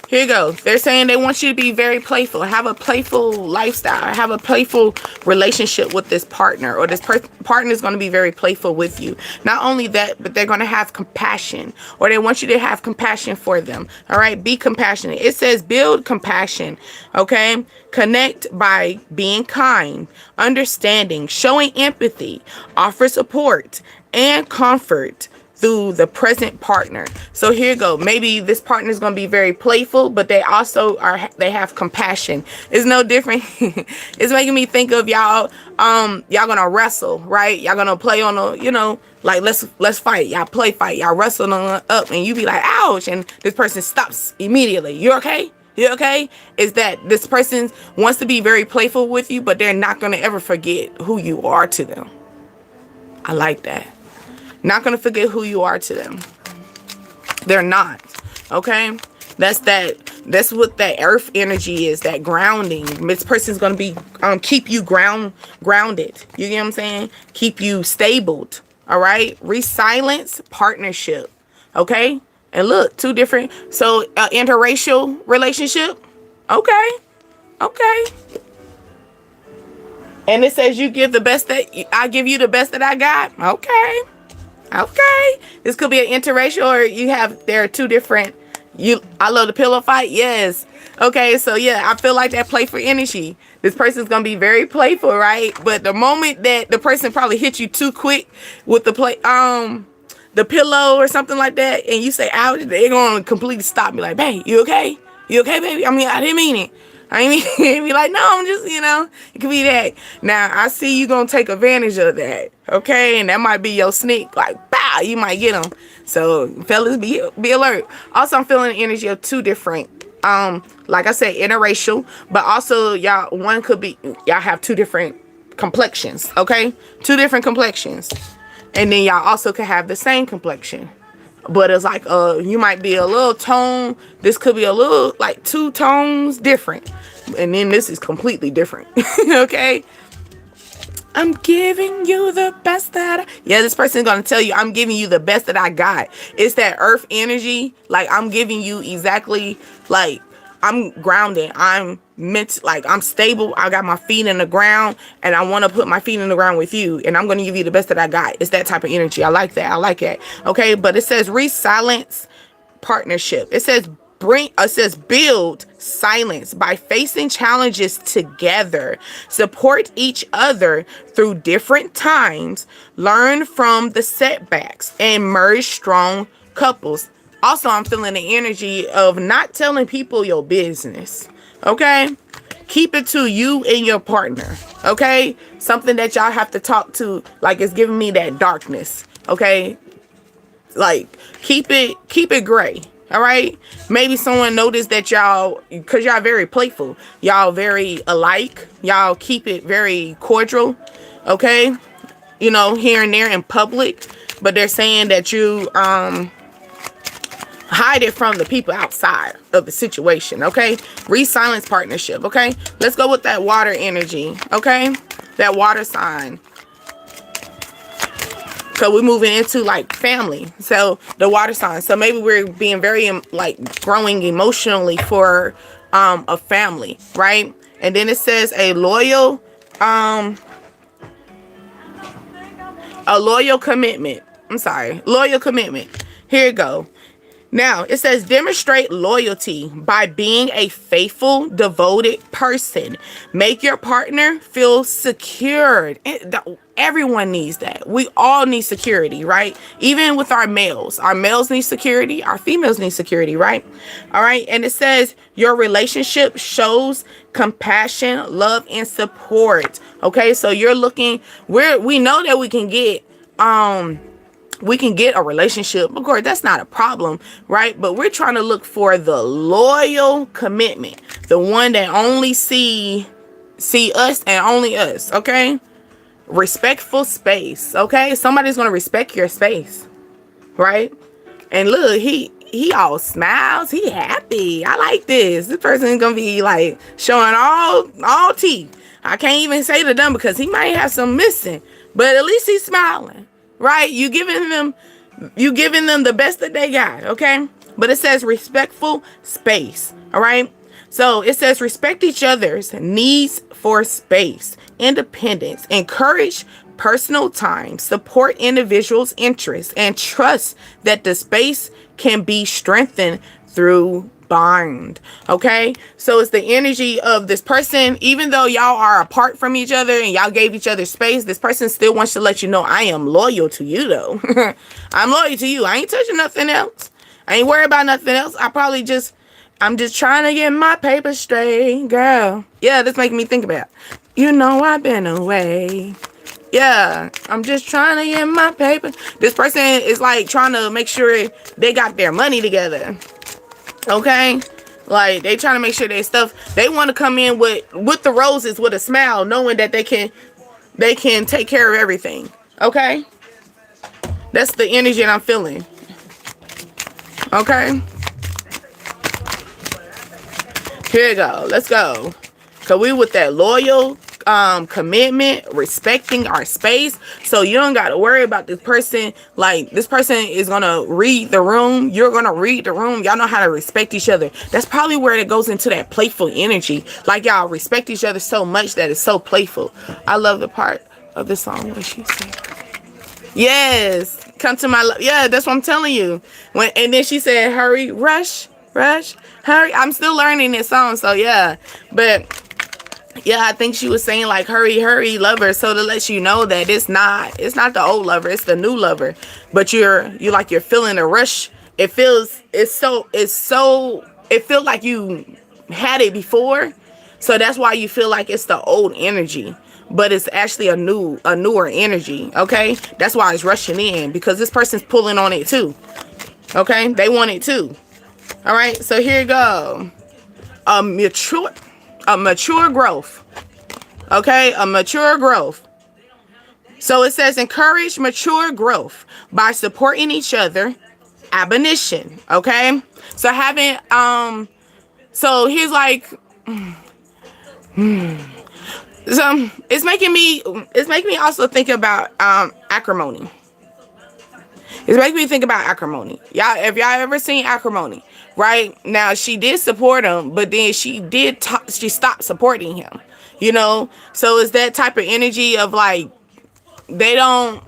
here you go. They're saying they want you to be very playful, have a playful lifestyle, have a playful relationship with this partner, or this partner is going to be very playful with you. Not only that, but they're going to have compassion, or they want you to have compassion for them. All right, be compassionate. It says build compassion, okay? Connect by being kind, understanding, showing empathy, offer support and comfort through the present partner. So here you go. Maybe this partner is going to be very playful, but they also they have compassion. It's no different. It's making me think of y'all gonna wrestle, right? Y'all gonna play on a, you know, like let's fight. Y'all fight. Y'all wrestle on up, and you be like, ouch, and this person stops immediately. You okay? You okay? Is that this person wants to be very playful with you, but they're not gonna ever forget who you are to them. I like that. Not going to forget who you are to them. They're not. Okay? That's what that earth energy is, that grounding. This person's going to be keep you grounded. You get what I'm saying? Keep you stabled. All right? Resilience partnership. Okay? And look, two different. So interracial relationship. Okay. Okay. And it says you give the best that I give you the best that I got. Okay. Okay, this could be an interracial, or there are two different. I love the pillow fight. Yes. Okay, so yeah, I feel like that playful energy. This person's gonna be very playful, right? But the moment that the person probably hits you too quick with the the pillow or something like that, and you say ouch, they're gonna completely stop me. Like, babe, you okay? You okay, baby? I mean, I didn't mean it. I mean, be like, no, I'm just, you know, it could be that. Now, I see you gonna take advantage of that, okay? And that might be your sneak, like, bow, you might get them. So, fellas, be alert. Also, I'm feeling the energy of two different, like I said, interracial, but also y'all have two different complexions, okay? Two different complexions. And then y'all also could have the same complexion. But it's like you might be a little tone. This could be a little like 2 tones different. And then this is completely different. Okay? I'm giving you the best that this person's gonna tell you, I'm giving you the best that I got. It's that earth energy. Like, I'm giving you exactly, like, I'm grounded. I'm I'm stable. I got my feet in the ground, and I want to put my feet in the ground with you, and I'm going to give you the best that I got. It's that type of energy. I like that. I like it. Okay. But it says resilience partnership. It says build silence by facing challenges together, support each other through different times, learn from the setbacks, and merge strong couples. Also, I'm feeling the energy of not telling people your business. Okay? Keep it to you and your partner. Okay? Something that y'all have to talk to. Like, it's giving me that darkness. Okay? Like, keep it gray. All right? Maybe someone noticed that y'all, because y'all very playful. Y'all very alike. Y'all keep it very cordial. Okay? You know, here and there in public. But they're saying that you, hide it from the people outside of the situation, okay? Resilience partnership, okay? Let's go with that water energy, okay? That water sign. So we're moving into, like, family. So the water sign. So maybe we're being very, like, growing emotionally for a family, right? And then it says a loyal commitment. I'm sorry, loyal commitment. Here you go. Now, it says demonstrate loyalty by being a faithful, devoted person. Make your partner feel secured. Everyone needs that. We all need security, right? Even with our males. Our males need security. Our females need security, right? All right. And it says your relationship shows compassion, love, and support. Okay. So you're looking, we know that we can get a relationship. Of course, that's not a problem, right? But we're trying to look for the loyal commitment, the one that only see us and only us, okay? Respectful space, okay? Somebody's gonna respect your space, right? And look, he all smiles, he happy. I like this. This person is gonna be like showing all teeth. I can't even say to them because he might have some missing, but at least he's smiling. Right? You giving them the best that they got, okay? But it says respectful space, all right? So it says respect each other's needs for space, independence, encourage personal time, support individuals' interests, and trust that the space can be strengthened through bond. Okay, so it's the energy of this person. Even though y'all are apart from each other and y'all gave each other space, this person still wants to let you know, I am loyal to you though. I'm loyal to you. I ain't touching nothing else. I ain't worried about nothing else. I'm just trying to get my paper straight, girl. Yeah, this making me think about, I've been away. Yeah, I'm just trying to get my paper. This person is like trying to make sure they got their money together. Okay, like they trying to make sure they want to come in with the roses with a smile, knowing that they can take care of everything. Okay, that's the energy that I'm feeling. Okay, here you go. Let's go. Cause we with that loyal commitment, respecting our space. So you don't got to worry about this person. Like this person is gonna read the room. You're gonna read the room. Y'all know how to respect each other. That's probably where it goes into that playful energy. Like y'all respect each other so much that it's so playful. I love the part of the song where she said, yes, come to my love. Yeah, that's what I'm telling you. And then she said, hurry, rush, hurry. I'm still learning this song, so yeah. But yeah, I think she was saying like hurry lover, so to let you know that it's not the old lover, it's the new lover. But you're feeling a rush. It feels like you had it before. So that's why you feel like it's the old energy. But it's actually a newer energy. Okay? That's why it's rushing in, because this person's pulling on it too. Okay? They want it too. Alright, so here you go. A mature growth. Okay, a mature growth. So it says encourage mature growth by supporting each other. Admonition. Okay, so having so he's like so it's making me also think about acrimony. It's making me think about acrimony. If y'all ever seen Acrimony, right? Now she did support him, but then she stopped supporting him. So it's that type of energy of like you don't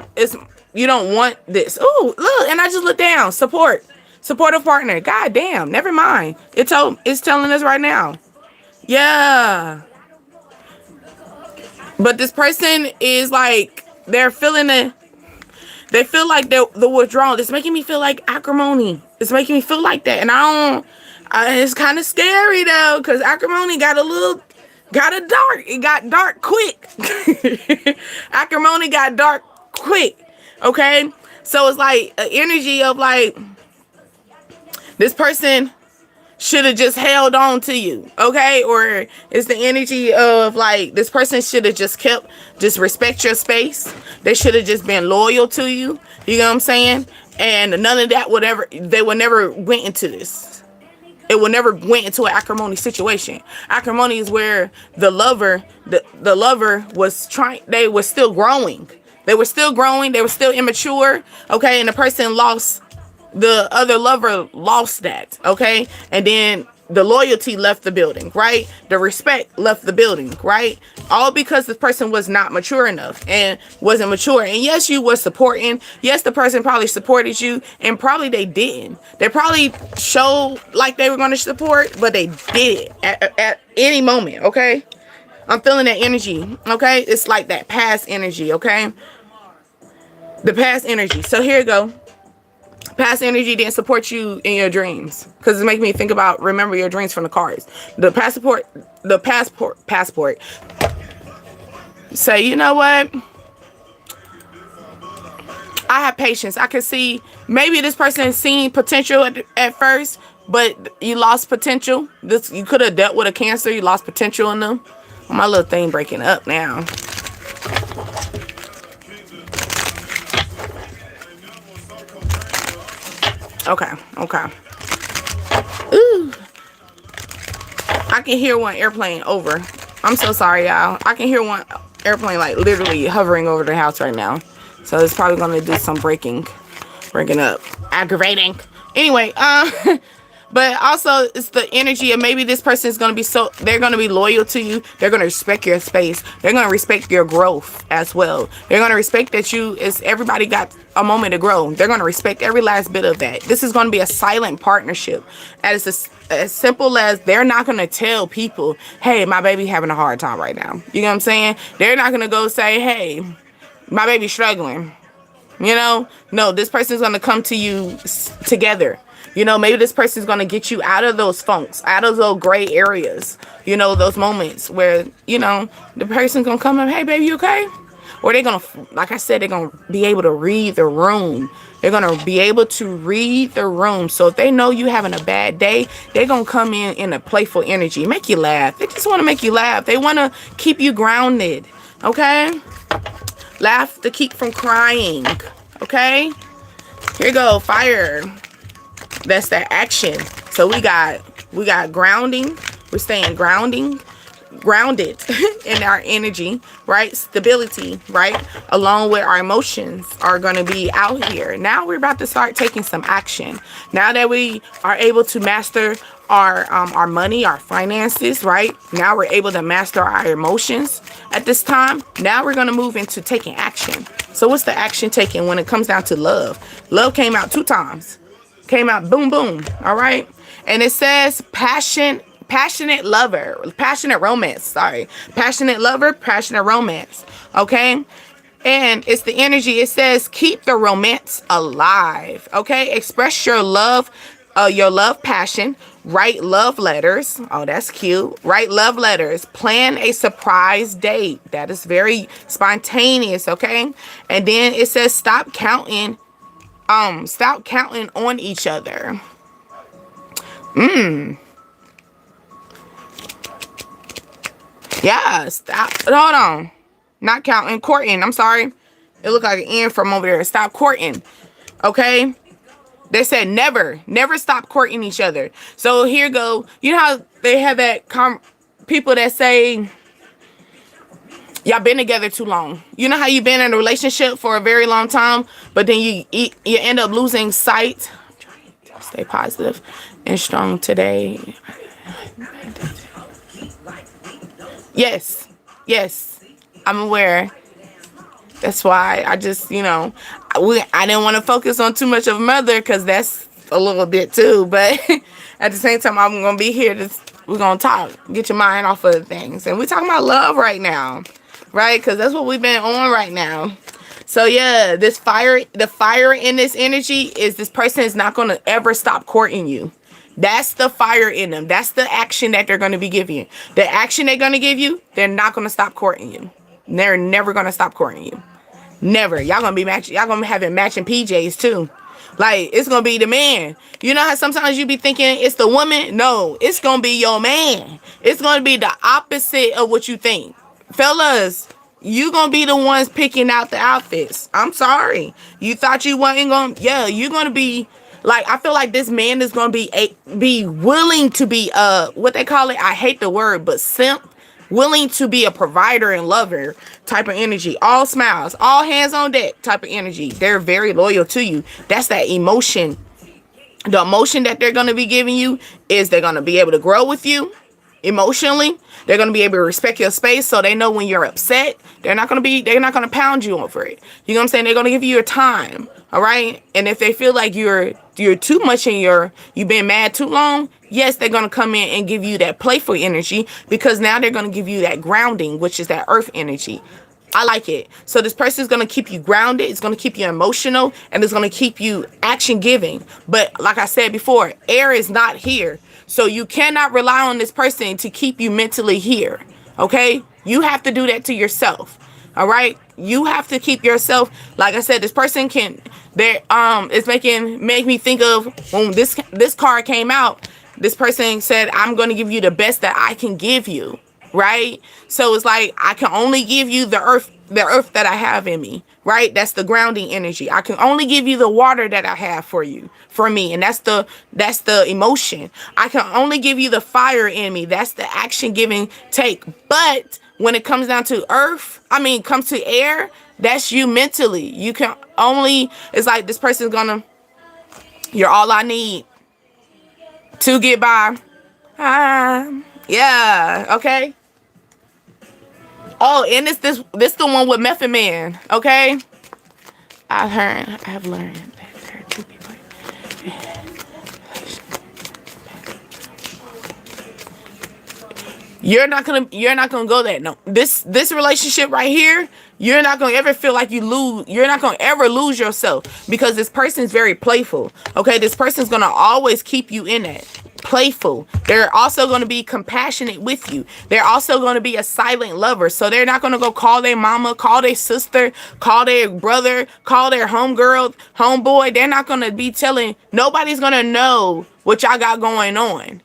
want this. Oh, look, and I just looked down. Supportive partner. God damn, never mind. It's telling us right now. Yeah. But this person is like they feel like the withdrawal. It's making me feel like acrimony. It's making me feel like that. And it's kind of scary though, because acrimony got dark. It got dark quick. Acrimony got dark quick. Okay? So it's like an energy of like, this person should have just held on to you. Okay? Or it's the energy of like, this person should have just respect your space. They should have just been loyal to you. You know what I'm saying? And none of that they would never went into this. It would never went into an acrimony situation. Acrimony is where the lover was they were still growing. They were still growing. They were still immature. Okay. And the other lover lost that. Okay. And then the loyalty left the building, right? The respect left the building, right? All because the person was not mature enough and wasn't mature. And yes, you were supporting. Yes, the person probably supported you, and probably they didn't. They probably showed like they were going to support, but they did it at any moment, okay? I'm feeling that energy, okay? It's like that past energy, okay? The past energy. So here you go. Past energy didn't support you in your dreams, because it makes me think about remember your dreams from the cards. The passport. Say, you know what? I have patience. I can see maybe this person seen potential at first, but you lost potential. You could have dealt with a Cancer. You lost potential in them. My little thing breaking up now. Okay. Ooh. I can hear one airplane over. I'm so sorry, y'all. I can hear one airplane like literally hovering over the house right now. So it's probably gonna do some breaking up. Aggravating. Anyway, but also it's the energy of maybe this person is gonna be they're gonna be loyal to you. They're gonna respect your space. They're gonna respect your growth as well. They're gonna respect that everybody got a moment to grow. They're gonna respect every last bit of that. This is gonna be a silent partnership. As simple as they're not gonna tell people, hey, my baby having a hard time right now. You know what I'm saying? They're not gonna go say, hey, my baby's struggling. You know? No, this person's gonna come to you together. You know, maybe this person's going to get you out of those funks, out of those gray areas, you know, those moments where, you know, the person's going to come up, hey, baby, you okay? Or they're going to, like I said, they're going to be able to read the room. They're going to be able to read the room. So if they know you having a bad day, they're going to come in a playful energy, make you laugh. They just want to make you laugh. They want to keep you grounded, okay? Laugh to keep from crying, okay? Here you go, fire. That's that action. So we got grounding. We're staying grounded in our energy, right? Stability, right? Along with our emotions are going to be out here. Now we're about to start taking some action. Now that we are able to master our money, our finances, right? Now we're able to master our emotions at this time. Now we're going to move into taking action. So what's the action taken when it comes down to love? Love came out 2 times. Came out boom boom, all right? And it says passionate lover, passionate romance, passionate lover, passionate romance, okay? And it's the energy. It says keep the romance alive, okay? Express your love, passion. Write love letters. Oh, that's cute. Write love letters. Plan a surprise date. That is very spontaneous, okay? And then it says stop counting on each other. Yeah, stop. Hold on. Not counting, courting. I'm sorry. It looked like an N from over there. Stop courting. Okay? They said never stop courting each other. So here go. You know how they have that people that say y'all been together too long. You know how you've been in a relationship for a very long time, but then you end up losing sight. I'm trying to stay positive and strong today. Yes, I'm aware. That's why I just, you know, I didn't want to focus on too much of mother because that's a little bit too. But at the same time, I'm going to be here. We're going to talk, get your mind off of things. And we're talking about love right now. Right? Because that's what we've been on right now. So yeah, the fire in this energy is this person is not going to ever stop courting you. That's the fire in them. That's the action that they're going to be giving you. The action they're going to give you, they're not going to stop courting you. They're never going to stop courting you. Never. Y'all going to be matching. Y'all going to be having matching PJs too. Like, it's going to be the man. You know how sometimes you be thinking it's the woman? No, it's going to be your man. It's going to be the opposite of what you think. Fellas, you gonna be the ones picking out the outfits. I'm sorry. You thought you wasn't gonna, yeah, you're gonna be, like, I feel like this man is gonna be willing to be, what they call it, I hate the word, but simp, willing to be a provider and lover type of energy. All smiles, all hands on deck type of energy. They're very loyal to you. That's that emotion The emotion that they're going to be giving you is they're going to be able to grow with you emotionally. They're going to be able to respect your space, so they know when you're upset. They're not going to pound you over it. You know what I'm saying? They're going to give you your time. All right. And if they feel like you're too much in you've been mad too long, yes, they're going to come in and give you that playful energy, because now they're going to give you that grounding, which is that earth energy. I like it. So this person is going to keep you grounded. It's going to keep you emotional, and it's going to keep you action giving. But like I said before, air is not here. So you cannot rely on this person to keep you mentally here. Okay. You have to do that to yourself. All right. You have to keep yourself. Like I said, this person it's make me think of when this card came out. This person said, I'm going to give you the best that I can give you. Right. So it's like, I can only give you the earth that I have in me. Right. That's the grounding energy. I can only give you the water that I have for me. And that's the emotion. I can only give you the fire in me. That's the action giving take. But when it comes down to comes to air, that's you mentally. You can only, it's like this person's you're all I need to get by. Yeah. Okay. Oh, and this the one with Method Man. Okay. I have learned that there are two people. You're not gonna go there. No, this relationship right here, you're not gonna ever feel like you lose. You're not gonna ever lose yourself, because this person's very playful. Okay, this person's gonna always keep you in that playful. They're also going to be compassionate with you. They're also going to be a silent lover. So they're not going to go call their mama, call their sister, call their brother, call their homegirl, homeboy. They're not going to be telling, nobody's going to know what y'all got going on.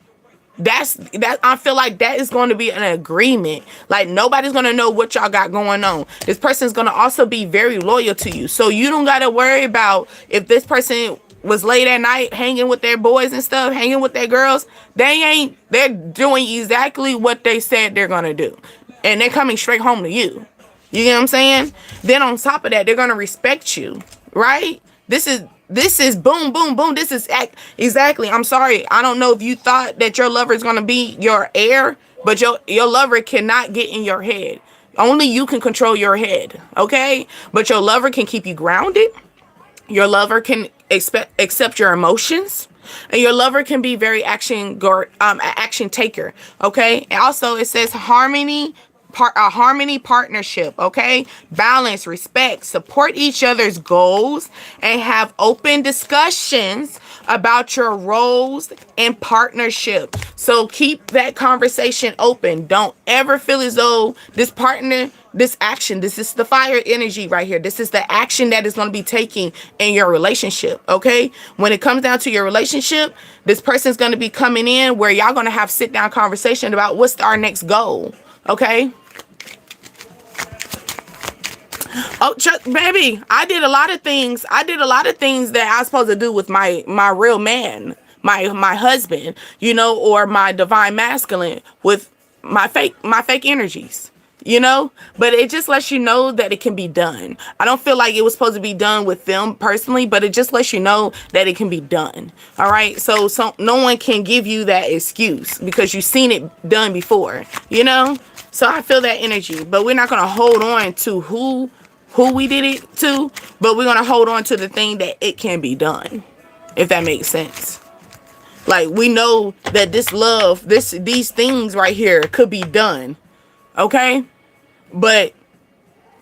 I feel like that is going to be an agreement. Like, nobody's going to know what y'all got going on. This person's going to also be very loyal to you. So you don't got to worry about if this person was late at night hanging with their boys and stuff, hanging with their girls. They're doing exactly what they said they're going to do. And they're coming straight home to you. You get what I'm saying? Then on top of that, they're going to respect you, right? This is boom, boom, boom. This is exactly. I'm sorry. I don't know if you thought that your lover is going to be your heir, but your lover cannot get in your head. Only you can control your head. Okay. But your lover can keep you grounded. Your lover can accept your emotions, and your lover can be very action taker. Okay. And also it says harmony partnership. Okay. Balance, respect, support each other's goals, and have open discussions about your roles and partnership. So keep that conversation open. Don't ever feel as though this action, this is the fire energy right here. This is the action that is going to be taking in your relationship. Okay. When it comes down to your relationship, this person's going to be coming in where y'all going to have sit down conversation about what's our next goal. Okay. Oh, baby, I did a lot of things that I was supposed to do with my real man, my husband, or my divine masculine, with my fake energies, but it just lets you know that it can be done. I don't feel like it was supposed to be done with them personally, but it just lets you know that it can be done. All right. So no one can give you that excuse because you've seen it done before, so I feel that energy, but we're not going to hold on to who we did it to, but we're going to hold on to the thing that it can be done, if that makes sense. Like, we know that these things right here could be done. Okay. But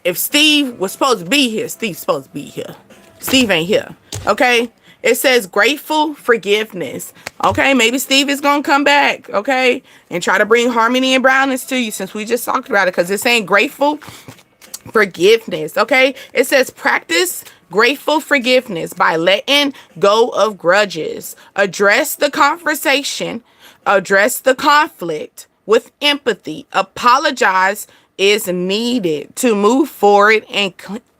if Steve was supposed to be here, Steve's supposed to be here. Steve ain't here. Okay. It says grateful forgiveness. Okay. Maybe Steve is going to come back. Okay. And try to bring harmony and brownness to you, since we just talked about it, because it's saying grateful forgiveness. Okay. It says practice grateful forgiveness by letting go of grudges. Address the conversation. Address the conflict with empathy. Apologize is needed to move forward and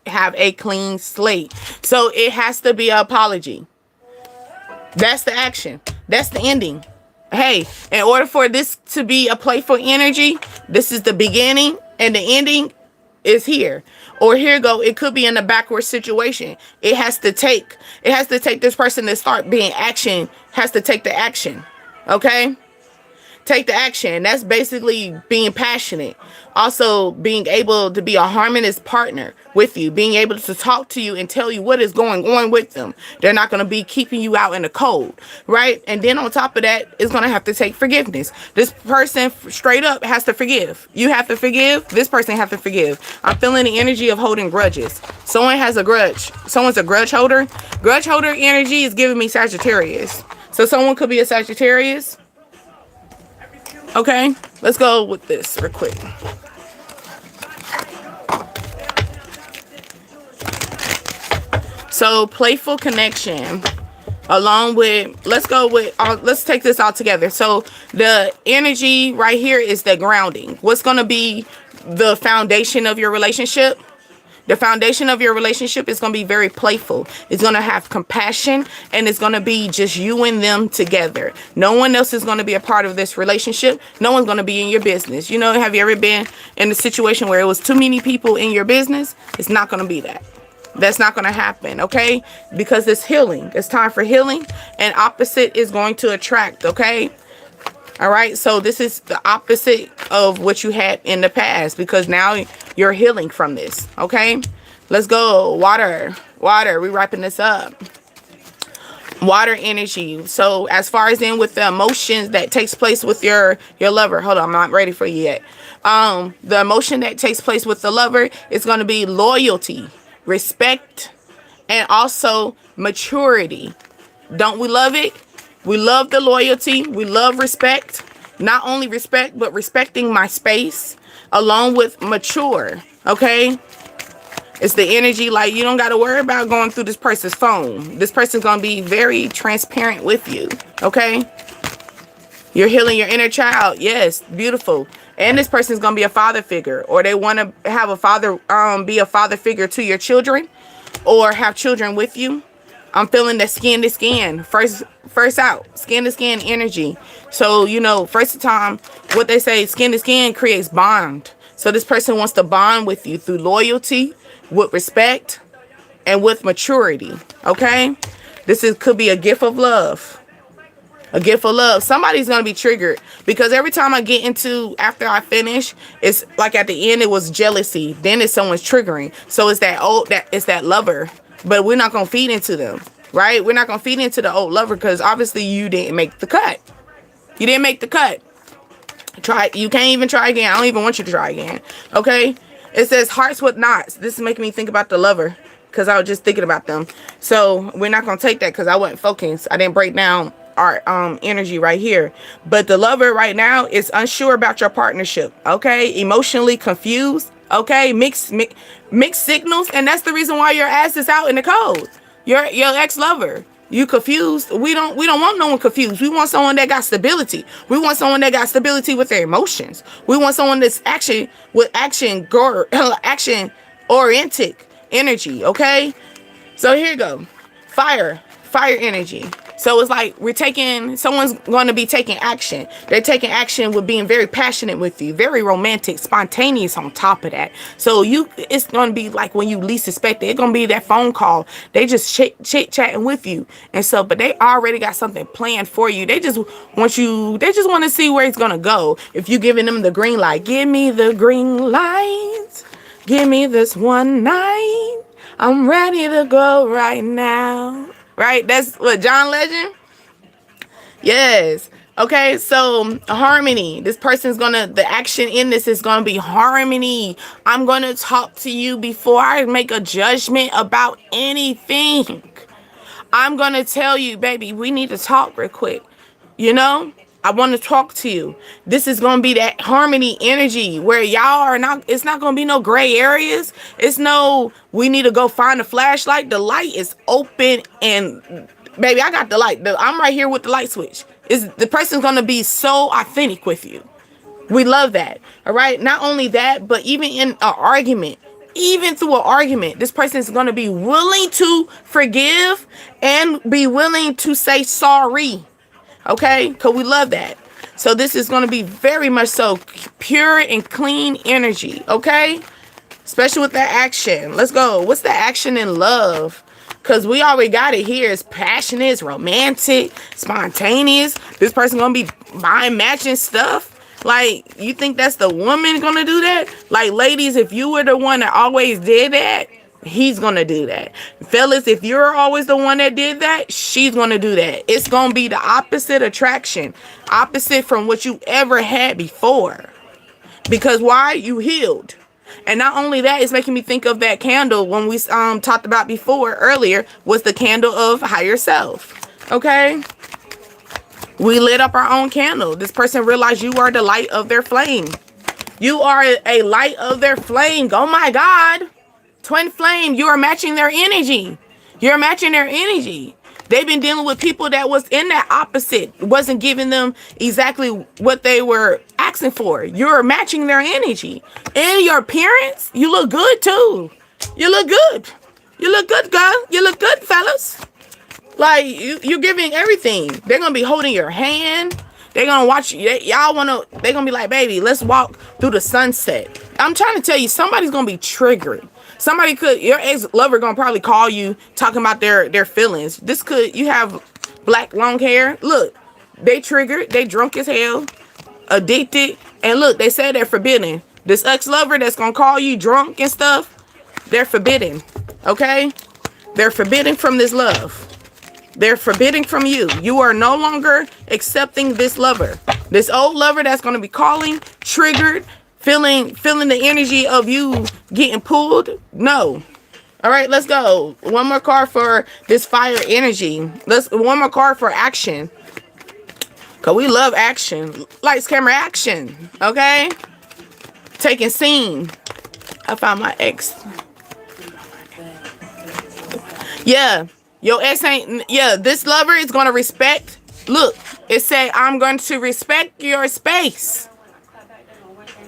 have a clean slate. So it has to be an apology. That's the action. That's the ending. Hey, in order for this to be a playful energy, this is the beginning, and the ending is here. Or here go, it could be in a backward situation. It has to take this person to start being action, has to take the action. Okay? Take the action. That's basically being passionate. Also being able to be a harmonious partner with you, being able to talk to you and tell you what is going on with them. They're not going to be keeping you out in the cold, right? And then on top of that, it's going to have to take forgiveness. This person straight up has to forgive. You have to forgive. This person have to forgive. I'm feeling the energy of holding grudges. Someone has a grudge. Someone's a grudge holder. Grudge holder energy is giving me Sagittarius. So someone could be a Sagittarius. Okay, let's go with this real quick. So playful connection along with, let's take this all together. So the energy right here is the grounding. What's going to be the foundation of your relationship? The foundation of your relationship is going to be very playful. It's going to have compassion, and it's going to be just you and them together. No one else is going to be a part of this relationship. No one's going to be in your business. You know, have you ever been in a situation where it was too many people in your business? It's not going to be that. That's not going to happen, okay? Because it's healing. It's time for healing, and opposite is going to attract, okay? All right, so this is the opposite of what you had in the past, because now you're healing from this, okay? Let's go. Water. We wrapping this up. Water energy. So as far as in with the emotions that takes place with your lover. Hold on, I'm not ready for you yet. The emotion that takes place with the lover is going to be loyalty, respect, and also maturity. Don't we love it? We love the loyalty. We love respect. Not only respect, but respecting my space along with mature. Okay? It's the energy like you don't got to worry about going through this person's phone. This person's going to be very transparent with you. Okay? You're healing your inner child. Yes, beautiful. And this person's going to be a father figure, or they want to have a father, be a father figure to your children, or have children with you. I'm feeling the skin to skin, first out, skin to skin energy. So, you know, first time, what they say, skin to skin creates bond. So this person wants to bond with you through loyalty, with respect, and with maturity. Okay? Could be a gift of love. A gift of love. Somebody's going to be triggered, because every time I get into, after I finish, it's like at the end, it was jealousy. Then it's someone's triggering. So it's that lover. But we're not going to feed into them, right? We're not going to feed into the old lover, because obviously you didn't make the cut. You didn't make the cut. You can't even try again. I don't even want you to try again. Okay? It says hearts with knots. This is making me think about the lover, because I was just thinking about them. So we're not going to take that, because I wasn't focused. I didn't break down our energy right here. But the lover right now is unsure about your partnership. Okay? Emotionally confused. Okay, mixed signals, and that's the reason why your ass is out in the cold. Your ex-lover, you confused. We don't want no one confused. We want someone that got stability. We want someone that got stability with their emotions. We want someone that's action oriented energy. Okay, so here you go, fire energy. So it's like someone's going to be taking action. They're taking action with being very passionate with you, very romantic, spontaneous on top of that. So it's going to be like when you least expect it. It's going to be that phone call. They just chit-chatting with you. And so, but they already got something planned for you. They just want to see where it's going to go. If you're giving them the green light, give me the green light. Give me this one night. I'm ready to go right now. Right? That's what, John Legend? Yes. Okay, so harmony. This person's the action in this is gonna be harmony. I'm gonna talk to you before I make a judgment about anything. I'm gonna tell you, baby, we need to talk real quick. You know? I want to talk to you. This is going to be that harmony energy where y'all are not, it's not going to be no gray areas. It's no, we need to go find a flashlight. The light is open, and baby, I got the light. I'm right here with the light switch. The person's going to be so authentic with you. We love that. All right. Not only that, but even in an argument, even through an argument, this person is going to be willing to forgive and be willing to say sorry. Okay, because we love that. So this is going to be very much so pure and clean energy. Okay, especially with that action. Let's go. What's the action in love? Because we already got it here. It's passionate, it's romantic, spontaneous. This person going to be buying matching stuff. Like, you think that's the woman going to do that? Like, ladies, if you were the one that always did that, he's going to do that. Fellas, if you're always the one that did that, she's going to do that. It's going to be the opposite attraction. Opposite from what you ever had before. Because why? You healed. And not only that, it's making me think of that candle when we talked about before earlier, was the candle of higher self. Okay? We lit up our own candle. This person realized you are the light of their flame. You are a light of their flame. Oh my God. Twin flame, you are matching their energy. You're matching their energy. They've been dealing with people that was in that opposite, wasn't giving them exactly what they were asking for. You're matching their energy. And your appearance, you look good too. You look good. You look good, girl. You look good, fellas. Like, you're giving everything. They're going to be holding your hand. They're going to watch you. Y'all want to, they're going to be like, baby, let's walk through the sunset. I'm trying to tell you, somebody's going to be triggered. Somebody could, your ex-lover gonna probably call you talking about their feelings. This could, you have black long hair. Look, they triggered, they drunk as hell, addicted, and look, they said they're forbidden. This ex-lover that's gonna call you drunk and stuff, they're forbidden, okay? They're forbidden from this love. They're forbidden from you. You are no longer accepting this lover. This old lover that's gonna be calling, triggered, feeling the energy of you getting pulled. No. All right, let's go. One more card for this fire energy. One more card for action. Cause we love action. Lights, camera, action. Okay. Taking scene. I found my ex. Yeah. Your ex ain't. Yeah. This lover is gonna respect. Look, it say I'm going to respect your space.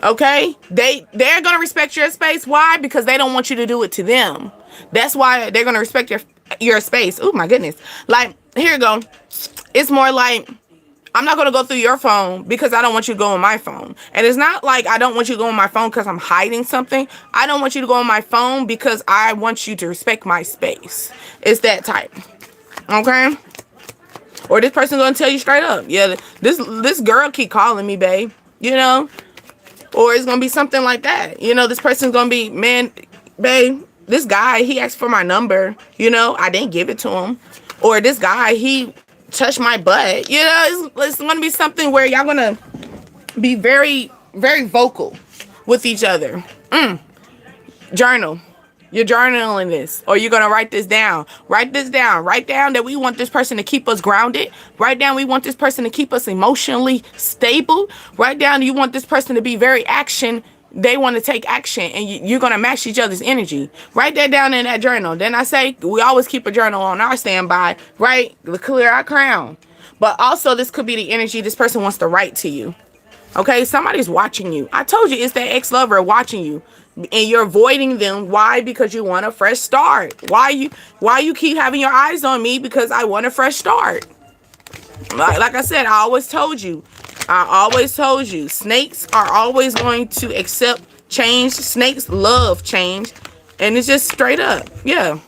Okay, they're gonna respect your space. Why? Because they don't want you to do it to them. That's why they're gonna respect your space. Oh my goodness! Like, here you go. It's more like, I'm not gonna go through your phone because I don't want you to go on my phone. And it's not like I don't want you to go on my phone because I'm hiding something. I don't want you to go on my phone because I want you to respect my space. It's that type. Okay. Or this person's gonna tell you straight up, yeah, this girl keep calling me, babe. You know. Or it's going to be something like that. You know, this person's going to be, man, babe, this guy, he asked for my number. You know, I didn't give it to him. Or this guy, he touched my butt. You know, it's going to be something where y'all going to be very, very vocal with each other. Journal. You're journaling this, or you're going to write this down. Write this down. Write down that we want this person to keep us grounded. Write down we want this person to keep us emotionally stable. Write down you want this person to be very action. They want to take action, and you're going to match each other's energy. Write that down in that journal. Then I say we always keep a journal on our standby, right? To clear our crown. But also this could be the energy this person wants to write to you. Okay, somebody's watching you. I told you it's that ex-lover watching you. And you're avoiding them. Why? Because you want a fresh start. Why you keep having your eyes on me? Because I want a fresh start. Like I said, I always told you. Snakes are always going to accept change. Snakes love change. And it's just straight up. Yeah.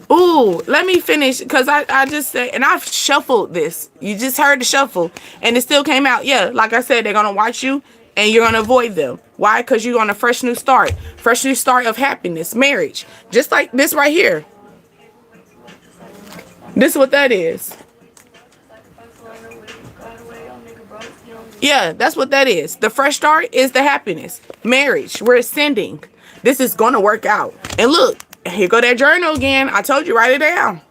Ooh, let me finish. Because I just said, and I've shuffled this. You just heard the shuffle. And it still came out. Yeah, like I said, they're going to watch you. And you're going to avoid them. Why? Because you're on a fresh new start. Fresh new start of happiness. Marriage. Just like this right here. This is what that is. Yeah, that's what that is. The fresh start is the happiness. Marriage. We're ascending. This is going to work out. And look, here go that journal again. I told you, write it down.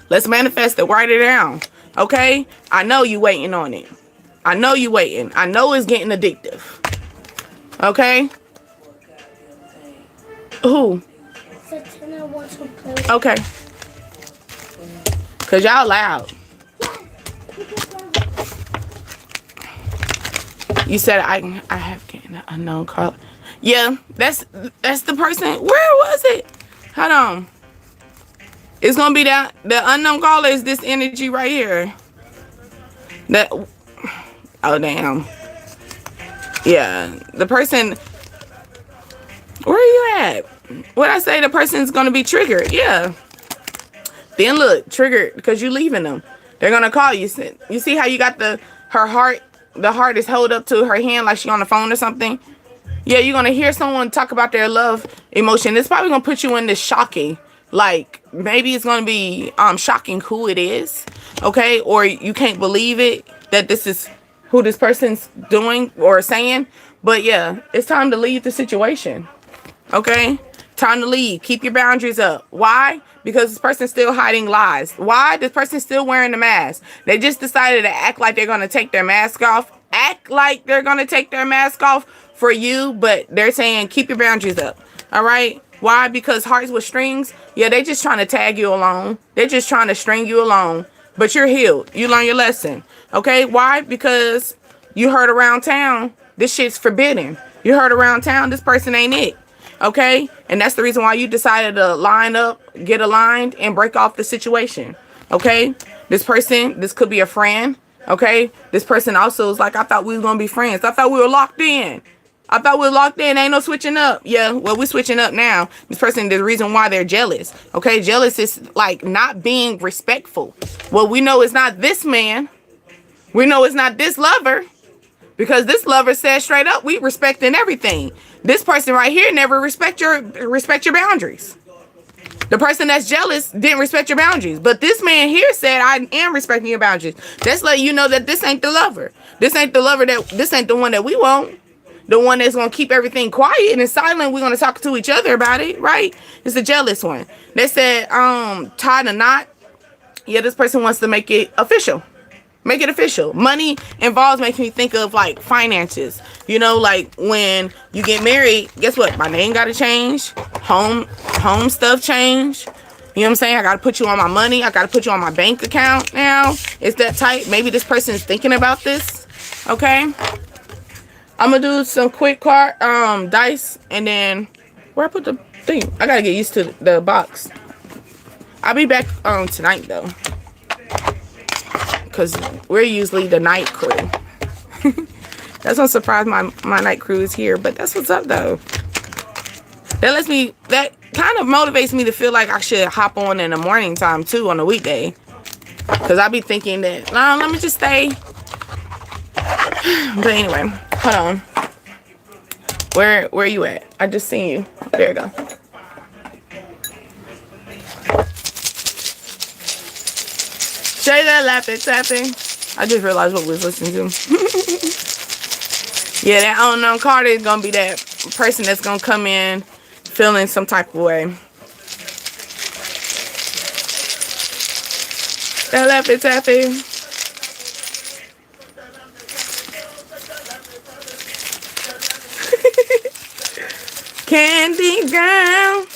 Let's manifest it. Write it down. Okay? I know you waiting on it. I know you waiting. I know it's getting addictive. Okay? Who? Okay. Cause y'all loud. You said I have getting an unknown call. Yeah, that's the person. Where was it? Hold on. It's gonna be that the unknown caller is this energy right here. That. Oh damn. Yeah, the person. Where you at? What I say, the person's gonna be triggered. Yeah. Then look, triggered because you leaving them. They're gonna call you. You see how you got the heart is held up to her hand like she on the phone or something. Yeah, you're gonna hear someone talk about their love emotion. It's probably gonna put you in this shocking. Like maybe it's gonna be shocking who it is, okay? Or you can't believe it that this is who this person's doing or saying. But yeah, it's time to leave the situation. Okay? Time to leave. Keep your boundaries up. Why? Because this person's still hiding lies. Why? This person's still wearing the mask. They just decided to act like they're going to take their mask off. Act like they're going to take their mask off for you, but they're saying keep your boundaries up. All right? Why? Because hearts with strings, yeah, they just trying to tag you along. They're just trying to string you along. But you're healed. You learn your lesson. Okay? Why? Because you heard around town, this shit's forbidden. You heard around town, this person ain't it. Okay? And that's the reason why you decided to line up, get aligned, and break off the situation. Okay? This person, this could be a friend. Okay? This person also is like, I thought we were going to be friends. I thought we were locked in. I thought we were locked in. Ain't no switching up. Yeah, well, we're switching up now. This person, the reason why they're jealous. Okay? Jealous is like not being respectful. Well, we know it's not this man. We know it's not this lover. Because this lover said straight up, we respecting everything. This person right here never respect your boundaries. The person that's jealous didn't respect your boundaries. But this man here said, I am respecting your boundaries. That's letting you know that this ain't the lover. This ain't the lover this ain't the one that we want. The one that's going to keep everything quiet and silent. We're going to talk to each other about it, right? It's the jealous one. They said, tie the knot. Yeah, this person wants to make it official. Make it official. Money involves making me think of like finances. You know, like when you get married, guess what? My name got to change. Home stuff change. You know what I'm saying? I got to put you on my money. I got to put you on my bank account now. It's that tight. Maybe this person is thinking about this. Okay. I'm going to do some quick card, dice. And then where I put the thing? I got to get used to the box. I'll be back tonight though. Because we're usually the night crew. That's what surprised my night crew is here. But that's what's up, though. That kind of motivates me to feel like I should hop on in the morning time, too, on a weekday. Because I be thinking that, no, let me just stay. But anyway, hold on. Where you at? I just seen you. There you go. That laughing, tapping. I just realized what we was listening to. Yeah, that unknown card is gonna be that person that's gonna come in feeling some type of way. That laughing, tapping. Candy girl.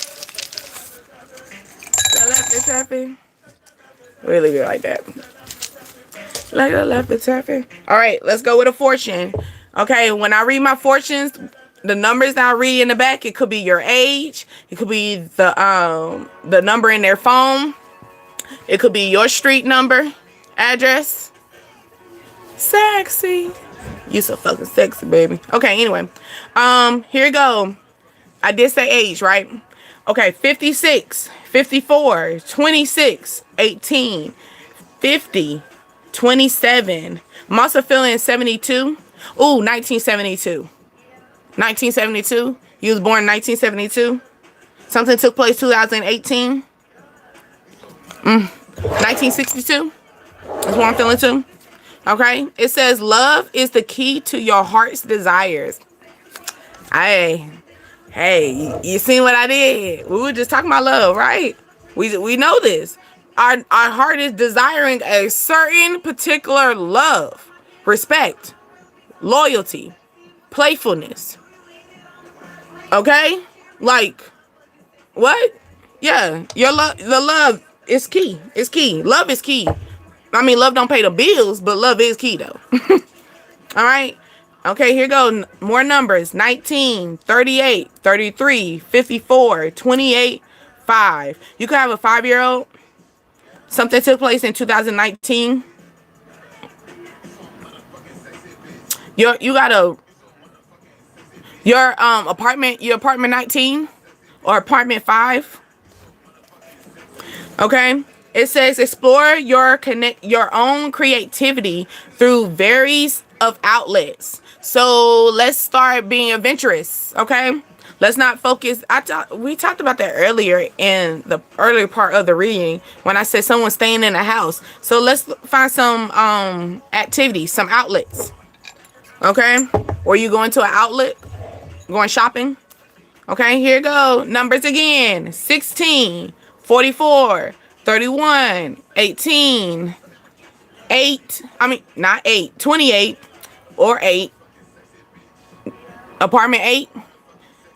That laughing, tapping. Really good like that. Like a left it's happy. All right, let's go with a fortune. Okay, when I read my fortunes, the numbers that I read in the back, it could be your age, it could be the number in their phone, it could be your street number, address. Sexy. You so fucking sexy, baby. Okay, anyway. Here you go. I did say age, right? Okay, 56, 54, 26, 18, 50, 27. I'm also feeling 72. Ooh, 1972. 1972. You was born in 1972. Something took place 2018. 1962. That's what I'm feeling too. Okay. It says love is the key to your heart's desires. Hey, you seen what I did? We were just talking about love, right? We know this. Our heart is desiring a certain particular love, respect, loyalty, playfulness. Okay? Like, what? Yeah, the love is key. It's key. Love is key. I mean, love don't pay the bills, but love is key, though. All right? Okay, here go. More numbers. 19, 38, 33, 54, 28, 5. You could have a 5-year-old. Something took place in 2019. You Your apartment 19 or apartment 5. Okay? It says explore your own creativity through various of outlets. So let's start being adventurous, okay? Let's not focus. We talked about that earlier in the earlier part of the reading when I said someone staying in a house. So let's find some activities, some outlets. Okay? Or you going to an outlet, going shopping. Okay, here you go. Numbers again. 16, 44, 31, 18, 8. I mean, not 8, 28 or 8. Apartment 8.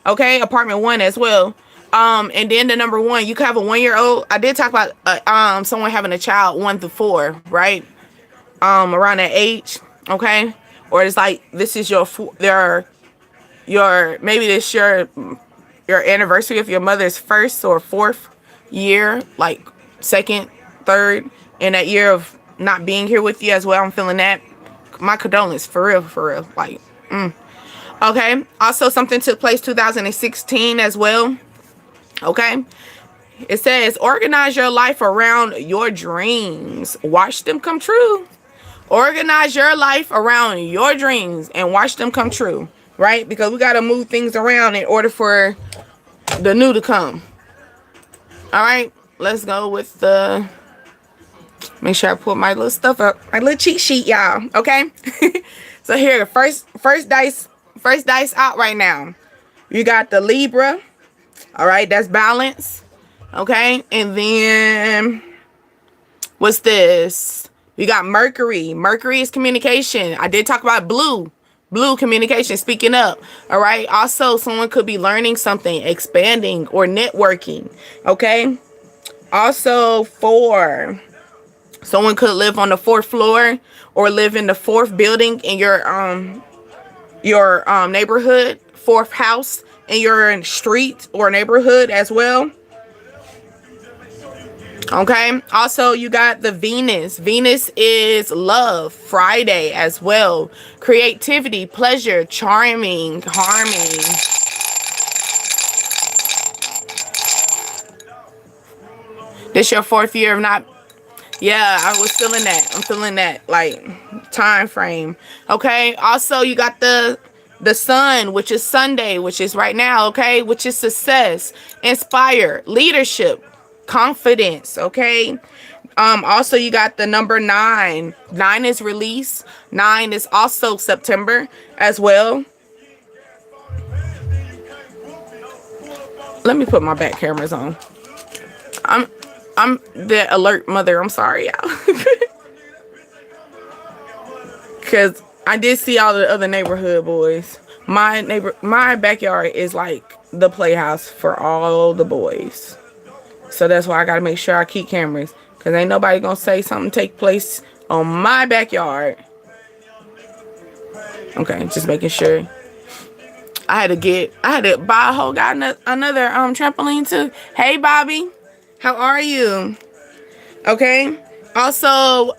Okay, apartment 1 as well. And then the number 1, you could have a 1-year-old. I did talk about someone having a child 1 through 4, right? Around that age, okay? Or it's like this is your maybe this your anniversary of your mother's 1st or 4th year, like 2nd, 3rd, in that year of not being here with you as well. I'm feeling that. My condolences, for real. Like, okay. Also, something took place 2016 as well. Okay. It says organize your life around your dreams. Watch them come true. Organize your life around your dreams and watch them come true, right? Because we got to move things around in order for the new to come. All right, let's go with the, make sure I put my little stuff up, my little cheat sheet, y'all. Okay. So here, first dice out right now. You got the Libra. All right, that's balance. Okay, and then what's this? You got Mercury. Mercury is communication. I did talk about blue communication, speaking up. All right. Also, someone could be learning something, expanding, or networking. Okay. Also, 4. Someone could live on the 4th floor or live in the 4th building in your neighborhood, 4th house in your street or neighborhood as well. Okay. Also, you got the Venus. Venus is love, Friday as well. Creativity, pleasure, charming, harming. This your 4th year of not. Yeah, I was feeling that. I'm feeling that, like, time frame. Okay. Also, you got the sun, which is Sunday, which is right now. Okay. Which is success, inspire, leadership, confidence. Okay. Also, you got the number 9. 9 is release. 9 is also September as well. Let me put my back cameras on. I'm the alert mother. I'm sorry, y'all. Because I did see all the other neighborhood boys. My backyard is like the playhouse for all the boys. So that's why I gotta make sure I keep cameras. Because ain't nobody gonna say something take place on my backyard. Okay, just making sure. I had to buy a whole guy another trampoline too. Hey Bobby, how are you? Okay. Also,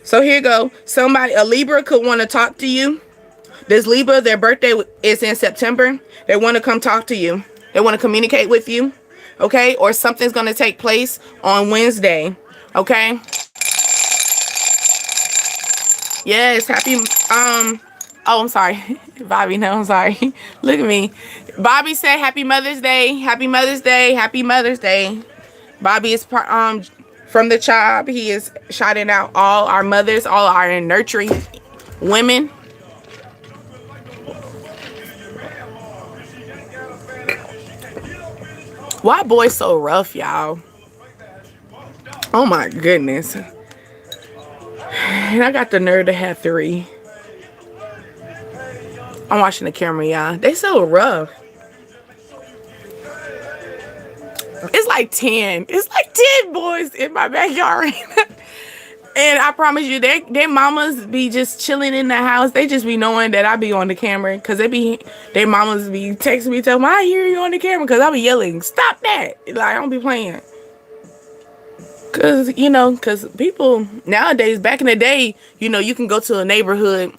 so here you go. A Libra could want to talk to you. This Libra, their birthday is in September. They want to come talk to you. They want to communicate with you. Okay. Or something's going to take place on Wednesday. Okay. Yes. Happy, oh, I'm sorry. Bobby, no, I'm sorry. Look at me. Bobby said happy Mother's Day. Happy Mother's Day. Happy Mother's Day. Bobby is from the tribe. He is shouting out all our mothers, all our nurturing women. Why boys so rough, y'all? Oh my goodness. And I got the nerve to have 3. I'm watching the camera, y'all. They so rough. It's like 10. It's like 10 boys in my backyard. And I promise you, their mamas be just chilling in the house. They just be knowing that I be on the camera. Because their mamas be texting me, telling me, I hear you on the camera. Because I be yelling, stop that. Like, I don't be playing. Because people, nowadays, back in the day, you can go to a neighborhood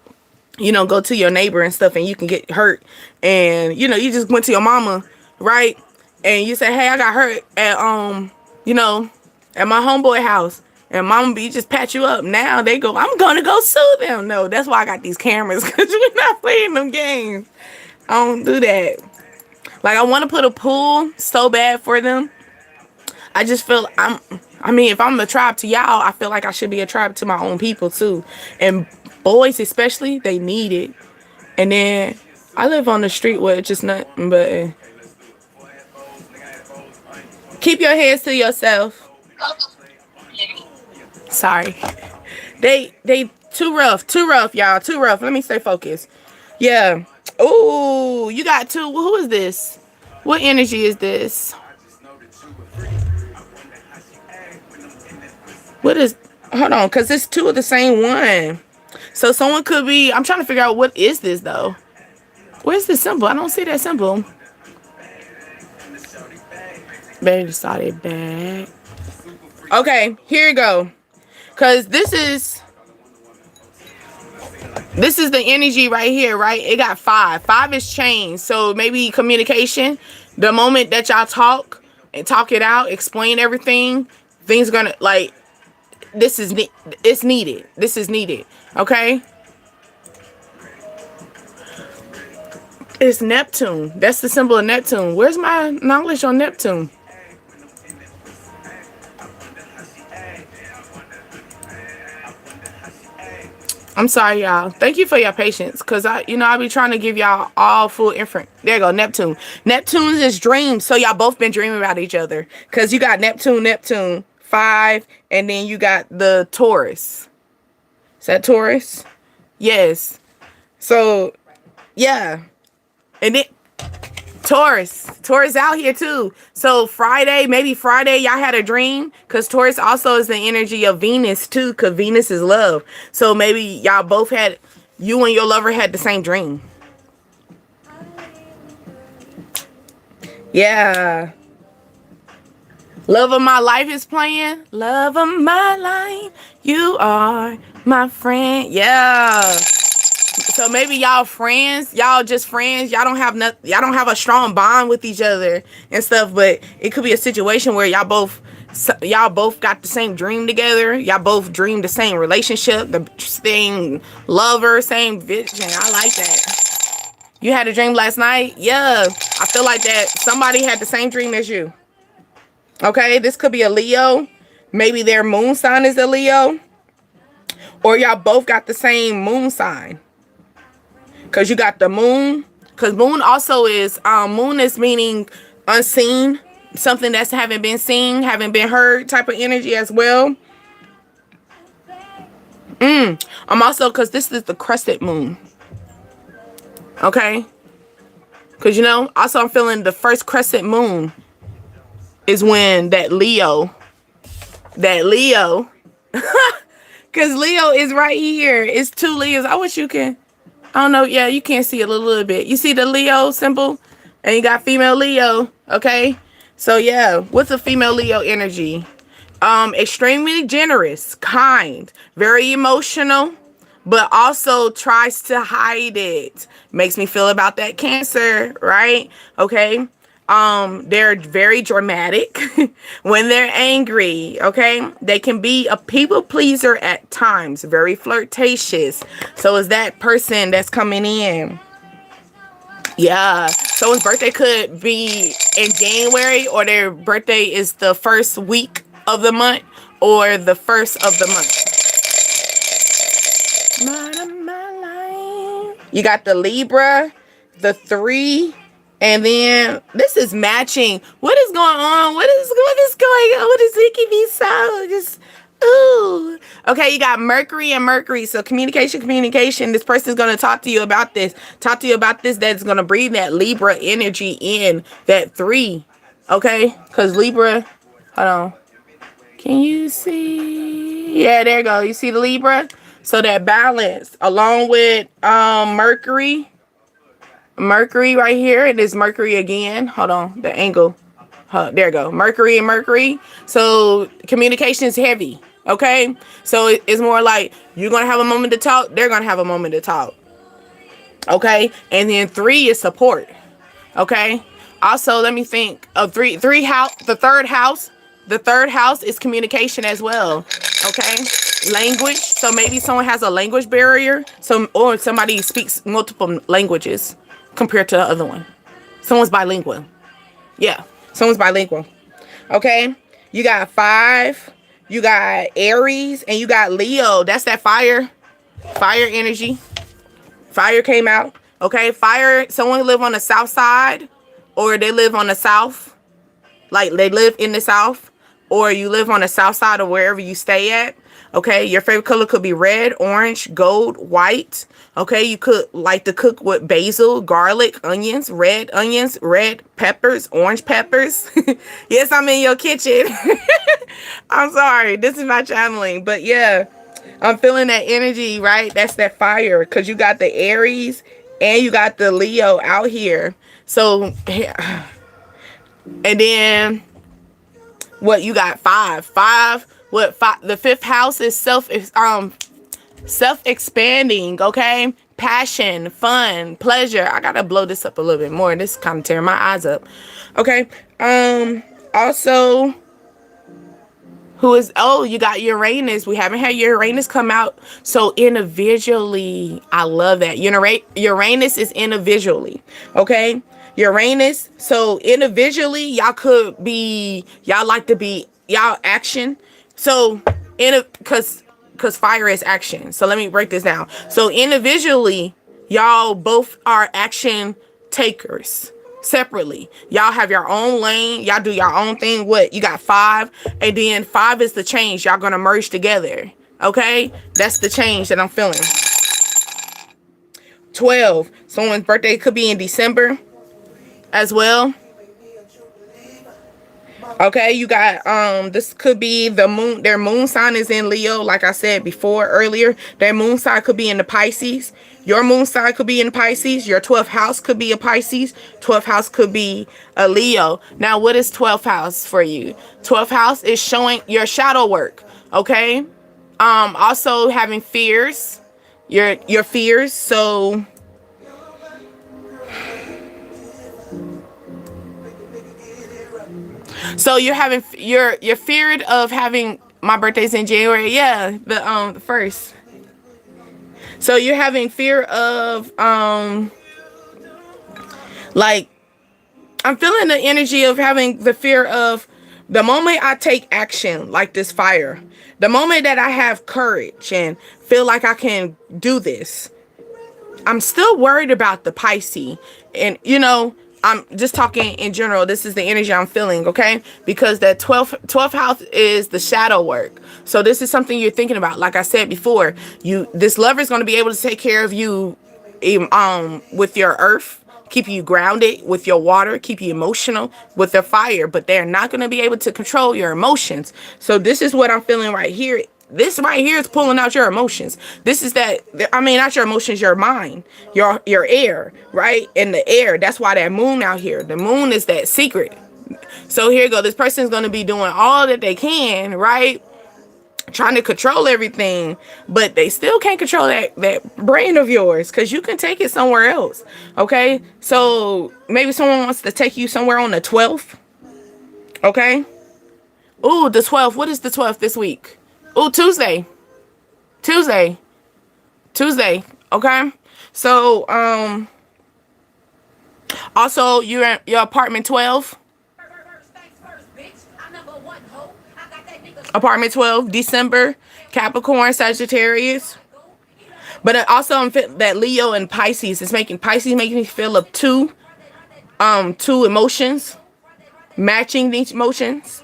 go to your neighbor and stuff and you can get hurt. And, you just went to your mama, right? And you say, hey, I got hurt at, at my homeboy house. And mama B just pat you up. Now they go, I'm going to go sue them. No, that's why I got these cameras, because we're not playing them games. I don't do that. Like, I want to put a pool so bad for them. I just feel if I'm a tribe to y'all, I feel like I should be a tribe to my own people too. And boys especially, they need it. And then I live on the street where it's just nothing but keep your hands to yourself. Sorry. They too rough, y'all. Too rough. Let me stay focused. Yeah. Ooh, you got two. Who is this? What energy is this? What is, hold on, because it's two of the same one. So someone could be, I'm trying to figure out what is this though. Where's the symbol? I don't see that symbol. Better started back. Okay, here you go. Because this is the energy right here, right? It got 5. 5 is change. So maybe communication. The moment that y'all talk and talk it out, explain everything, things gonna, like, it's needed. This is needed. Okay? It's Neptune. That's the symbol of Neptune. Where's my knowledge on Neptune? I'm sorry, y'all. Thank you for your patience, because I be trying to give y'all all full info. There you go, Neptune. Neptune is dreams. So y'all both been dreaming about each other, because you got Neptune, 5, and then you got the Taurus. Is that Taurus? Yes. So, yeah. And then Taurus out here too. So maybe Friday, y'all had a dream, because Taurus also is the energy of Venus too, because Venus is love. So maybe y'all both you and your lover had the same dream. Yeah. Love of my life is playing. Love of my life, you are my friend. Yeah. So maybe y'all friends, y'all just friends. Y'all don't have a strong bond with each other and stuff. But it could be a situation where y'all both got the same dream together. Y'all both dreamed the same relationship, the same lover, same vision. I like that. You had a dream last night? Yeah. I feel like that somebody had the same dream as you. Okay, this could be a Leo. Maybe their moon sign is a Leo. Or y'all both got the same moon sign. Because you got the moon. Because moon also is, moon is meaning unseen. Something that's haven't been seen, haven't been heard type of energy as well. I'm also, because this is the crescent moon. Okay. Because, also I'm feeling the first crescent moon is when that Leo. Because Leo is right here. It's 2 Leos. I wish you can. I don't know. Yeah, you can't see it a little bit. You see the Leo symbol? And you got female Leo. Okay. So yeah, what's a female Leo energy? Extremely generous, kind, very emotional, but also tries to hide it. Makes me feel about that Cancer, right? Okay. They're very dramatic when they're angry. Okay. They can be a people pleaser at times, very flirtatious. So is that person that's coming in. Yeah. Someone's birthday could be in January, or their birthday is the first week of the month or the first of the month. You got the Libra, the 3, and then this is matching. What is going on? What is going on? What is making me so just ooh? Okay, you got Mercury and Mercury. So communication. This person is going to talk to you about this. That's going to bring that Libra energy in, that 3. Okay, because Libra, hold on. Can you see? Yeah, there you go. You see the Libra? So that balance along with Mercury right here. It is Mercury again. Hold on, the angle. There you go. Mercury and Mercury. So communication is heavy. Okay. So it's more like you're going to have a moment to talk. They're going to have a moment to talk. Okay. And then 3 is support. Okay. Also, let me think of three house. The third house is communication as well. Okay. Language. So maybe someone has a language barrier. Or somebody speaks multiple languages compared to the other one. Someone's bilingual. Yeah. Someone's bilingual. Okay. You got 5. You got Aries and you got Leo. That's that fire energy. Fire came out. Okay. Fire. Someone live on the south side, or they live on the south. Like they live in the south, or you live on the south side of wherever you stay at. Okay. Your favorite color could be red, orange, gold, white. Okay. You could like to cook with basil, garlic, onions, red peppers, orange peppers. Yes, I'm in your kitchen. I'm sorry. This is my channeling. But yeah, I'm feeling that energy, right? That's that fire, because you got the Aries and you got the Leo out here. So, and then what you got? 5. What 5? The 5th house is self-expanding. Okay, passion, fun, pleasure. I gotta blow this up a little bit more. This is kind of tearing my eyes up. Okay. Also, you got Uranus. We haven't had Uranus come out. So individually, I love that. Uranus is individually. Okay. Uranus. So individually, y'all like to be y'all action. So because fire is action. So let me break this down. So individually, y'all both are action takers. Separately, y'all have your own lane. Y'all do your own thing. What you got? 5, and then 5 is the change. Y'all gonna merge together. Okay, that's the change that I'm feeling. 12. Someone's birthday could be in December as well. Okay, you got this could be the moon. Their moon sign is in Leo, like I said before earlier. Their moon sign could be in the Pisces. Your moon sign could be in Pisces. Your 12th house could be a Pisces. 12th house could be a Leo. Now, what is 12th house for you? 12th house is showing your shadow work. Okay. Also having fears. Your fears. So you're feared of having, my birthday's in January. Yeah, the 1st. So you're having fear of like, I'm feeling the energy of having the fear of the moment I take action, like this fire, the moment that I have courage and feel like I can do this, I'm still worried about the Pisces. And I'm just talking in general. This is the energy I'm feeling, okay? Because that 12th house is the shadow work. So this is something you're thinking about. Like I said before, this lover is going to be able to take care of you with your earth, keep you grounded, with your water, keep you emotional, with their fire, but they're not going to be able to control your emotions. So this is what I'm feeling right here. This right here is pulling out your emotions. This is not your emotions, your mind, your air, right? And the air, that's why that moon out here. The moon is that secret. So here you go. This person's going to be doing all that they can, right? Trying to control everything, but they still can't control that brain of yours, because you can take it somewhere else. Okay. So maybe someone wants to take you somewhere on the 12th. Okay. Ooh, the 12th. What is the 12th this week? Oh, Tuesday. Okay. So, also your apartment 12. Apartment 12, December, Capricorn, Sagittarius. But also I'm that Leo and Pisces is making me feel of two emotions, matching these emotions.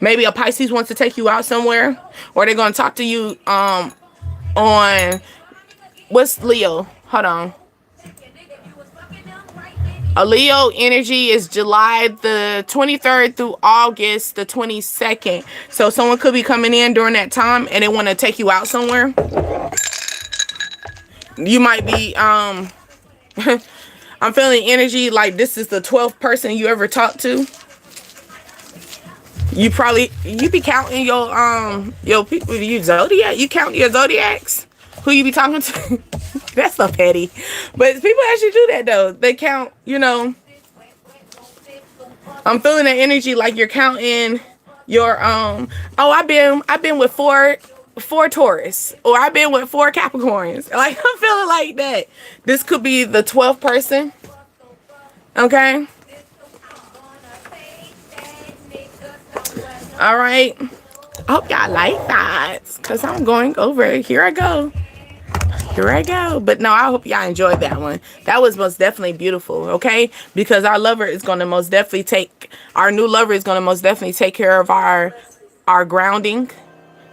Maybe a Pisces wants to take you out somewhere, or they're going to talk to you on what's Leo? Hold on. A Leo energy is July the 23rd through August the 22nd. So someone could be coming in during that time and they want to take you out somewhere. You might be I'm feeling energy like this is the 12th person you ever talked to. You be counting your people, you zodiac. You count your zodiacs. Who you be talking to? That's so petty. But people actually do that though. They count, I'm feeling that energy like you're counting your I've been with four Taurus, or I've been with four Capricorns. Like I'm feeling like that. This could be the 12th person. Okay. All right. I hope y'all like that, because I'm going over it. Here I go. But no, I hope y'all enjoyed that one. That was most definitely beautiful, okay? Because our new lover is going to most definitely take care of our grounding,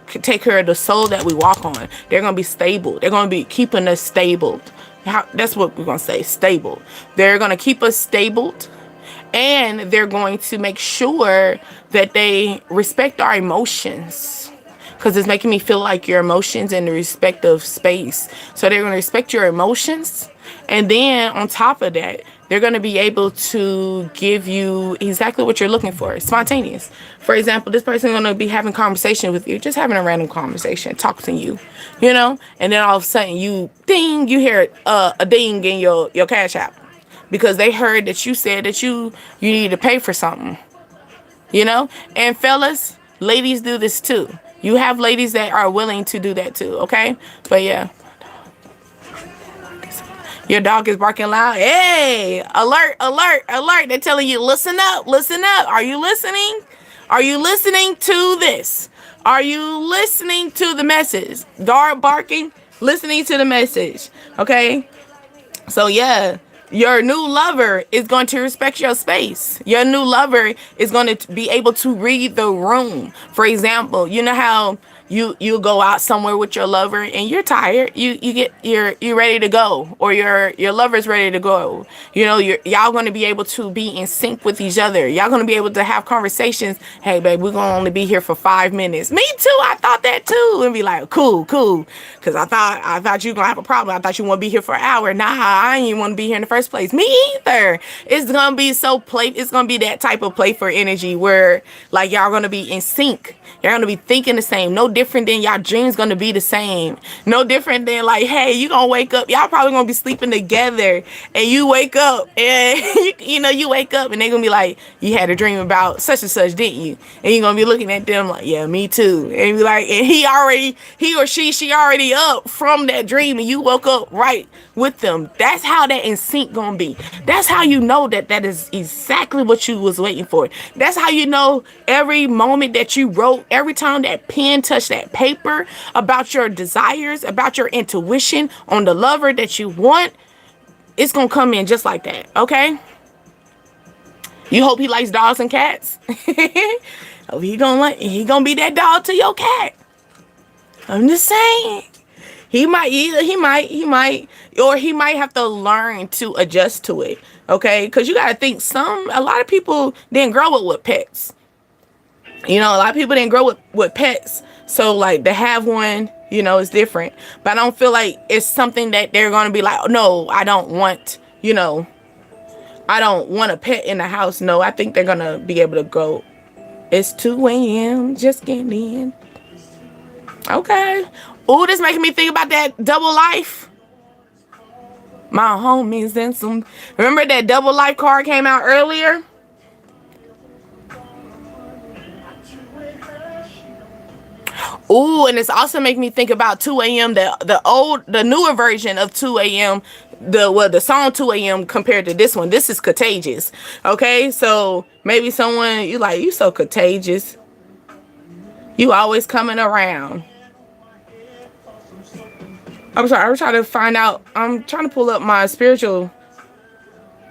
take care of the soul that we walk on. They're going to be stable. They're going to be keeping us stable. That's what we're going to say, stable. They're going to keep us stable, and they're going to make sure that they respect our emotions, because it's making me feel like your emotions in the respective space. So they're going to respect your emotions, and then on top of that, they're going to be able to give you exactly what you're looking for, spontaneous. For example, this person is going to be having conversation with you, just having a random conversation, talking to you, and then all of a sudden you hear a ding in your Cash App, because they heard that you said that you need to pay for something, and fellas, ladies do this too. You have ladies that are willing to do that too, okay? But yeah. Your dog is barking loud. Hey, alert, alert, alert. They're telling you, listen up, listen up. Are you listening? Are you listening to this? Are you listening to the message? Dog barking, listening to the message, okay? So yeah. Your new lover is going to respect your space. Your new lover is going to be able to read the room. For example, you know how you go out somewhere with your lover and you're tired. You're ready to go, or your lover's ready to go. Y'all going to be able to be in sync with each other. Y'all going to be able to have conversations. Hey, babe, we're going to only be here for 5 minutes. Me too. I thought that too. And be like, cool. Because I thought you were going to have a problem. I thought you want to be here for an hour. Nah, I ain't want to be here in the first place. Me either. It's going to be it's going to be that type of playful energy where like y'all going to be in sync. You're going to be thinking the same. No different than y'all dreams going to be the same. No different than like, hey, you going to wake up. Y'all probably going to be sleeping together, and you wake up and you wake up and they're going to be like, you had a dream about such and such, didn't you? And you're going to be looking at them like, yeah, me too. And be like, and he or she already up from that dream, and you woke up right with them. That's how that in sync going to be. That's how you know that is exactly what you was waiting for. That's how you know every moment that you wrote, every time that pen touched that paper about your desires, about your intuition on the lover that you want, it's going to come in just like that, okay? You hope he likes dogs and cats. Hope he gonna be that dog to your cat. I'm just saying. He might, or he might have to learn to adjust to it, okay? Because you got to think, a lot of people didn't grow up with pets. A lot of people didn't grow up with pets. So, like, to have one, is different. But I don't feel like it's something that they're going to be like, no, I don't want, I don't want a pet in the house. No, I think they're going to be able to go, it's 2 a.m., just getting in. Okay. Ooh, this making me think about that double life. My homies and some. Remember that double life card came out earlier? Ooh, and it's also making me think about 2 a.m. The newer version of 2 a.m. The song 2 a.m. compared to this one. This is contagious. Okay, so maybe someone you so contagious. You always coming around. I'm sorry, I'm trying to find out. I'm trying to pull up my spiritual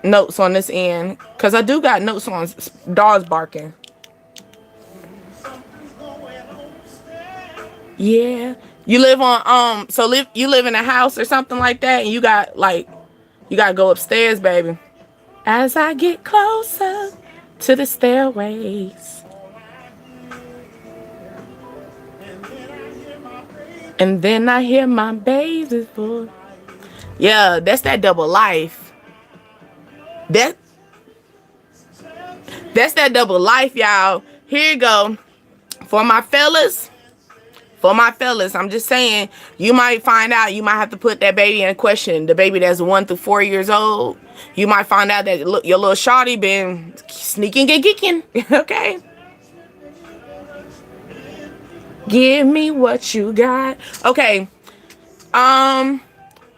notes on this end, because I do got notes on dogs barking. Yeah. You live on you live in a house or something like that, and you got to go upstairs, baby. As I get closer to the stairways. And then I hear my baby's voice. Yeah, that's that double life. That's that double life, y'all. Here you go. For my fellas, For my fellas, I'm just saying, you might find out, you might have to put that baby in question. The baby that's 1 through 4 years old, you might find out that your little shawty been sneaking and geeking. Okay. Give me what you got. Okay.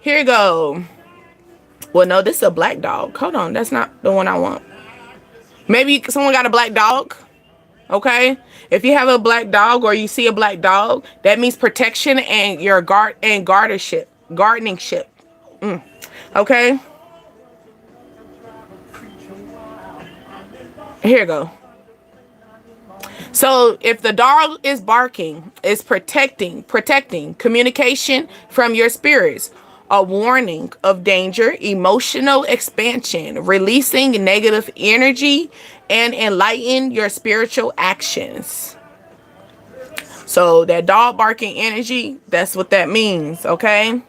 Here you go. Well, no, this is a black dog. Hold on, that's not the one I want. Maybe someone got a black dog. Okay, if you have a black dog or you see a black dog, that means protection and your gardeningship. Okay, here you go. So if the dog is barking, it's protecting communication from your spirits, a warning of danger, emotional expansion, releasing negative energy, and enlighten your spiritual actions. So that dog barking energy, that's what that means, okay?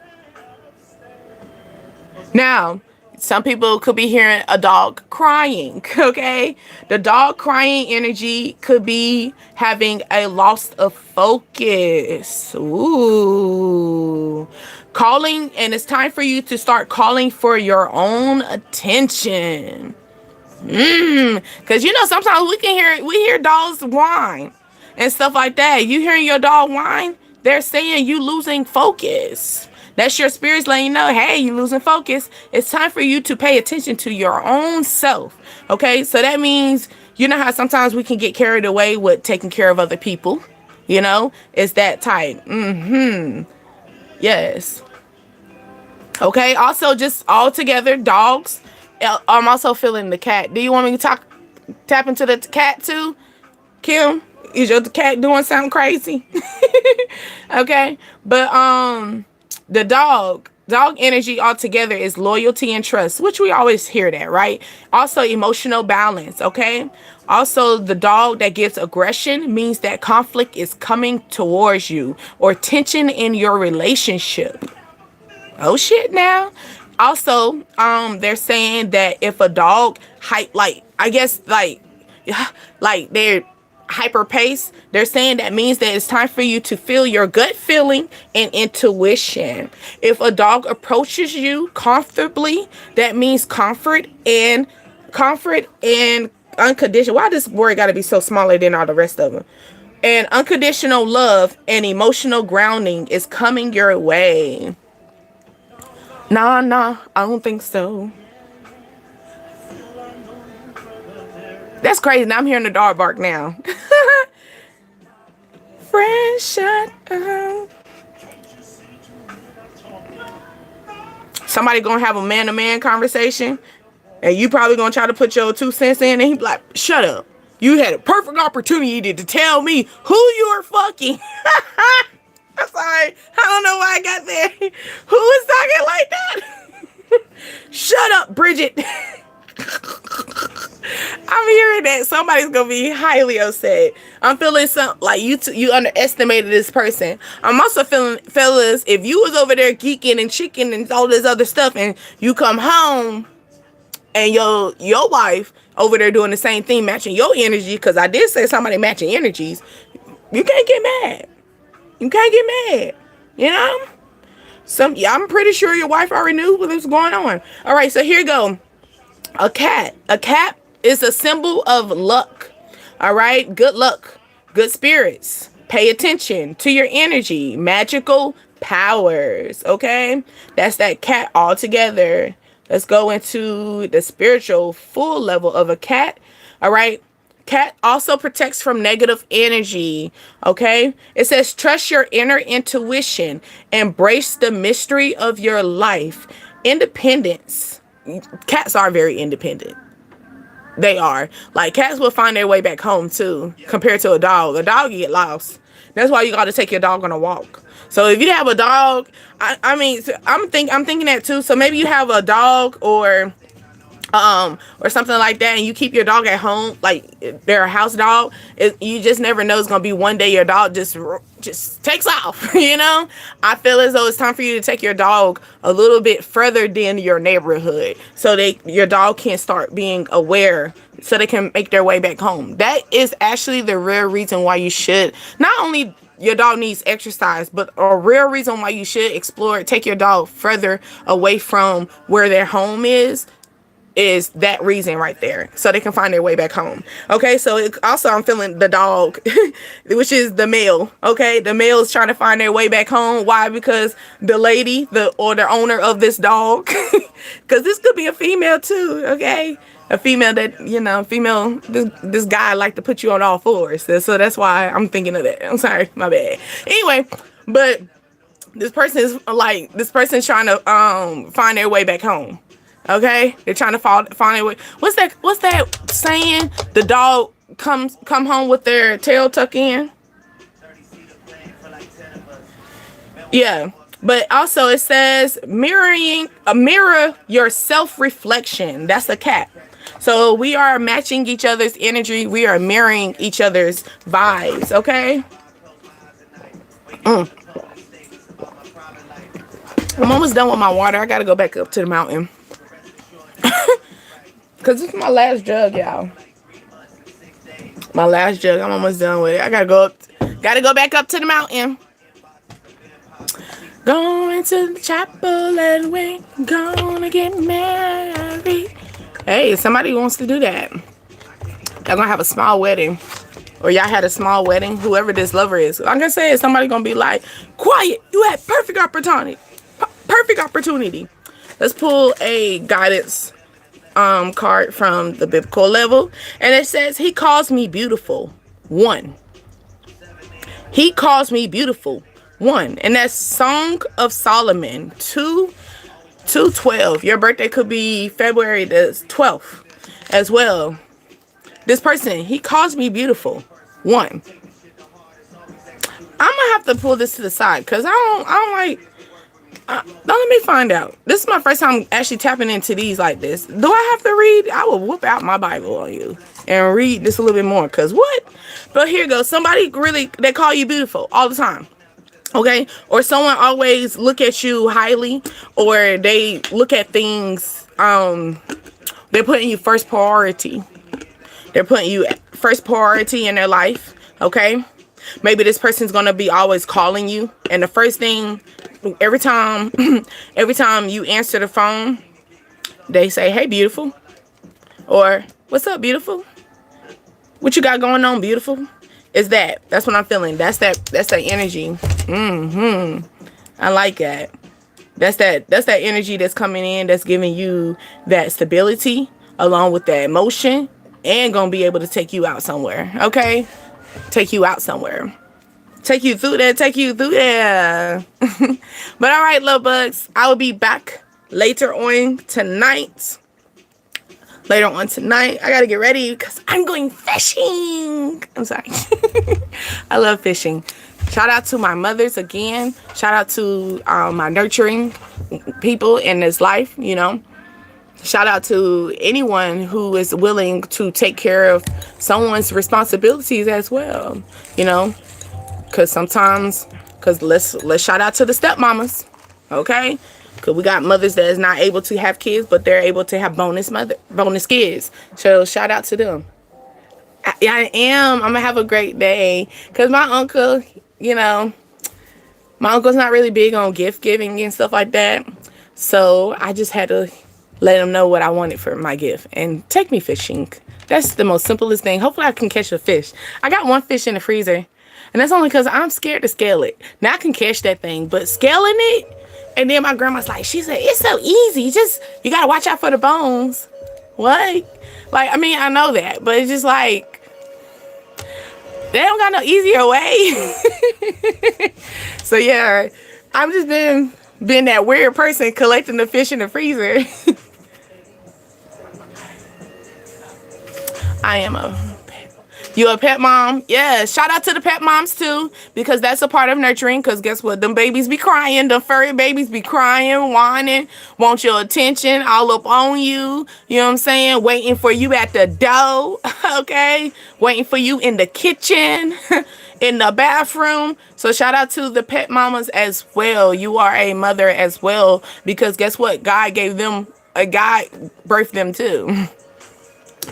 Now, some people could be hearing a dog crying, okay? The dog crying energy could be having a loss of focus. Ooh. Calling, and it's time for you to start calling for your own attention. Because sometimes we hear dogs whine and stuff like that. You hearing your dog whine, they're saying you losing focus. That's your spirits letting you know, hey, you losing focus. It's time for you to pay attention to your own self. Okay, so that means, how sometimes we can get carried away with taking care of other people. It's that type. Yes. Okay, also just all together, dogs. I'm also feeling the cat. Do you want me to tap into the cat too? Kim, is your cat doing something crazy? Okay, but the dog energy altogether is loyalty and trust, which we always hear that, right? Also emotional balance, okay? Also, the dog that gives aggression means that conflict is coming towards you or tension in your relationship. Oh shit now. Also, they're saying that if a dog they're hyper pace, they're saying that means that it's time for you to feel your gut feeling and intuition. If a dog approaches you comfortably, that means comfort and unconditional. Why this word got to be so smaller than all the rest of them? And unconditional love and emotional grounding is coming your way. Nah, I don't think so. That's crazy. Now I'm hearing the dog bark now. Friend, shut up. Somebody gonna have a man-to-man conversation, and you probably gonna try to put your 2 cents in, and he be like, shut up. You had a perfect opportunity to tell me who you are fucking. I'm sorry. I don't know why I got there. Who is talking like that? Shut up, Bridget. I'm hearing that somebody's gonna be highly upset. I'm feeling something like you underestimated this person. I'm also feeling, fellas, if you was over there geeking and chicken and all this other stuff, and you come home and your wife over there doing the same thing, matching your energy, because I did say somebody matching energies, you can't get mad. You can't get mad. I'm pretty sure your wife already knew what was going on. All right, so here you go. A cat is a symbol of luck. All right, good luck, good spirits. Pay attention to your energy, magical powers. Okay, that's that cat all together. Let's go into the spiritual full level of a cat. All right. Cat also protects from negative energy. Okay. It says, trust your inner intuition. Embrace the mystery of your life. Independence. Cats are very independent. They are. Like, cats will find their way back home too, compared to a dog. A dog, you get lost. That's why you got to take your dog on a walk. So if you have a dog, I'm thinking that too. So maybe you have a dog or something like that, and you keep your dog at home, like they're a house dog. You just never know. It's gonna be one day your dog just takes off. I feel as though it's time for you to take your dog a little bit further than your neighborhood, so your dog can start being aware, so they can make their way back home. That is actually the real reason why you should not only your dog needs exercise, but a real reason why you should explore, take your dog further away from where their home is that reason right there, so they can find their way back home. Okay, so also I'm feeling the dog, which is the male. Okay, the male is trying to find their way back home. Why? Because the lady, the owner of this dog, because this could be a female too. Okay, a female that, female. This guy like to put you on all fours, so that's why I'm thinking of that. I'm sorry, my bad. Anyway, but this person's trying to find their way back home. Okay, they're trying to find a way. What's that saying? The dog come home with their tail tucked in. Yeah, but also it says mirror your self-reflection. That's a cat. So we are matching each other's energy. We are mirroring each other's vibes. Okay. I'm almost done with my water. I gotta go back up to the mountain. Cause this is my last jug, y'all. My last jug. I'm almost done with it. I gotta go back up to the mountain. Going to the chapel and we're gonna get married. Hey, somebody wants to do that. Y'all gonna have a small wedding. Or y'all had a small wedding. Whoever this lover is. Like I said, somebody gonna be like, quiet. You had perfect opportunity. Perfect opportunity. Let's pull a guidance card from the biblical level, and it says, he calls me beautiful. 1. He calls me beautiful. 1. And that's Song of Solomon 2:12. Your birthday could be February the 12th as well. This person, he calls me beautiful. 1. I'm gonna have to pull this to the side because I don't like. Let me find out. This is my first time actually tapping into these like this. Do I have to read? I will whoop out my Bible on you and read this a little bit more. Because what? But here goes. Somebody they call you beautiful all the time. Okay? Or someone always look at you highly. Or they look at things. They're putting you first priority. They're putting you first priority in their life. Okay? Maybe this person's going to be always calling you. And the first thing, every time you answer the phone, they say, hey, beautiful. Or, what's up, beautiful? What you got going on, beautiful? That's what I'm feeling. That's that energy. I like that. That's that energy that's coming in, that's giving you that stability along with that emotion and going to be able to take you out somewhere. Okay? Take you out somewhere. Take you through there. But all right, love bugs. I will be back later on tonight. I got to get ready because I'm going fishing. I'm sorry. I love fishing. Shout out to my mothers again. Shout out to my nurturing people in this life, Shout out to anyone who is willing to take care of someone's responsibilities as well, Because let's shout out to the stepmamas, okay? Because we got mothers that is not able to have kids, but they're able to have bonus kids. So shout out to them. I am. I'm going to have a great day. Because my uncle, my uncle's not really big on gift giving and stuff like that. So I just had to let him know what I wanted for my gift and take me fishing. That's the most simplest thing. Hopefully I can catch a fish. I got one fish in the freezer, and that's only because I'm scared to scale it. Now I can catch that thing, but scaling it, and then my grandma's like, she said, it's so easy. You got to watch out for the bones. What? I know that, but it's just like, they don't got no easier way. So yeah, I'm just been that weird person collecting the fish in the freezer. I am you a pet mom? Yeah, shout out to the pet moms too, because that's a part of nurturing. Because guess what? Them babies be crying. The furry babies be crying, whining, want your attention, all up on you. You know what I'm saying? Waiting for you at the door, okay? Waiting for you in the kitchen, in the bathroom. So shout out to the pet mamas as well. You are a mother as well, because guess what? God birthed them too.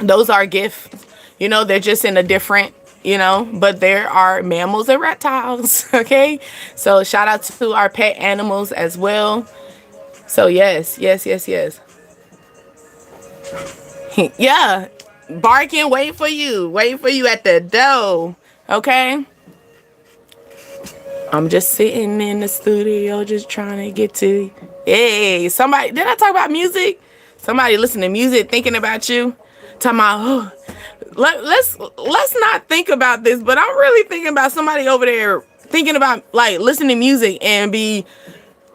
Those are gifts. They're just in a different you know, but there are mammals and reptiles. Okay, so shout out to our pet animals as well. So yes, yes, yes, yes. Yeah, barking, wait for you at the door. Okay, I'm just sitting in the studio, just trying to get to. Hey, somebody, did I talk about music? Somebody listening to music, thinking about you. Talking about, oh, let's not think about this, but I'm really thinking about somebody over there thinking about like listening to music and be.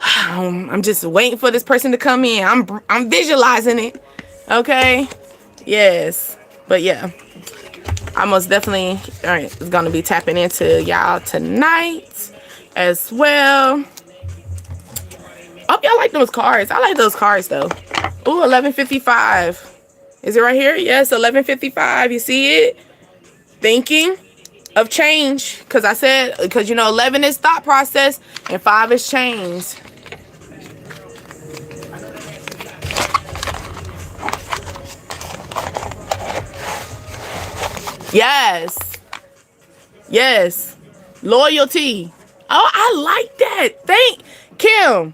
I'm just waiting for this person to come in. I'm visualizing it. Okay. Yes. But yeah, I most definitely is gonna be tapping into y'all tonight as well. Hope y'all like those cards. I like those cards though. Ooh, 1155. Is it right here? Yes, 1155. You see it? Thinking of change. Because I said, because you know, 11 is thought process and 5 is change. Yes. Yes. Loyalty. Oh, I like that. Thank Kim.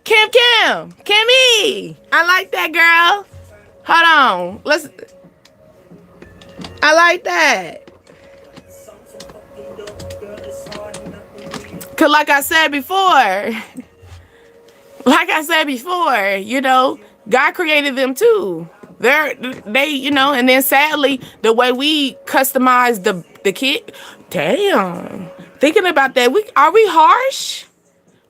Kimmy. I like that, girl. Hold on. I like that. Cause like I said before, you know, God created them too. They, you know, and then sadly, the way we customize the kid, damn. Thinking about that, are we harsh?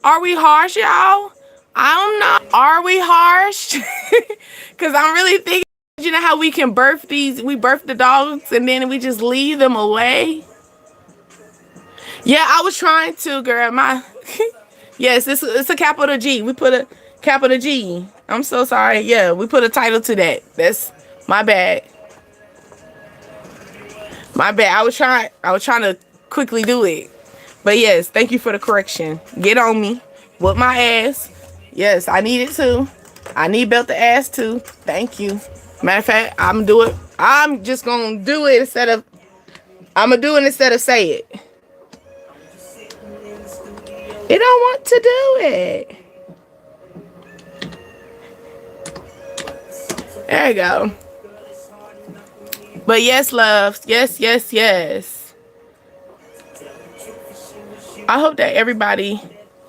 Are we harsh, y'all? I don't know. Are we harsh? Cause I'm really thinking, you know how we can we birth the dogs and then we just leave them away. Yeah, I was trying to, girl. Yes, it's a capital G. We put a capital G. I'm so sorry. Yeah, we put a title to that. That's my bad. My bad. I was trying to quickly do it. But yes, thank you for the correction. Get on me. Whoop my ass. Yes, I need it too. I need belt the ass too. Thank you. Matter of fact, I'm just gonna do it instead of say it. It don't want to do it. There you go. But yes, loves. Yes, yes, yes. I hope that everybody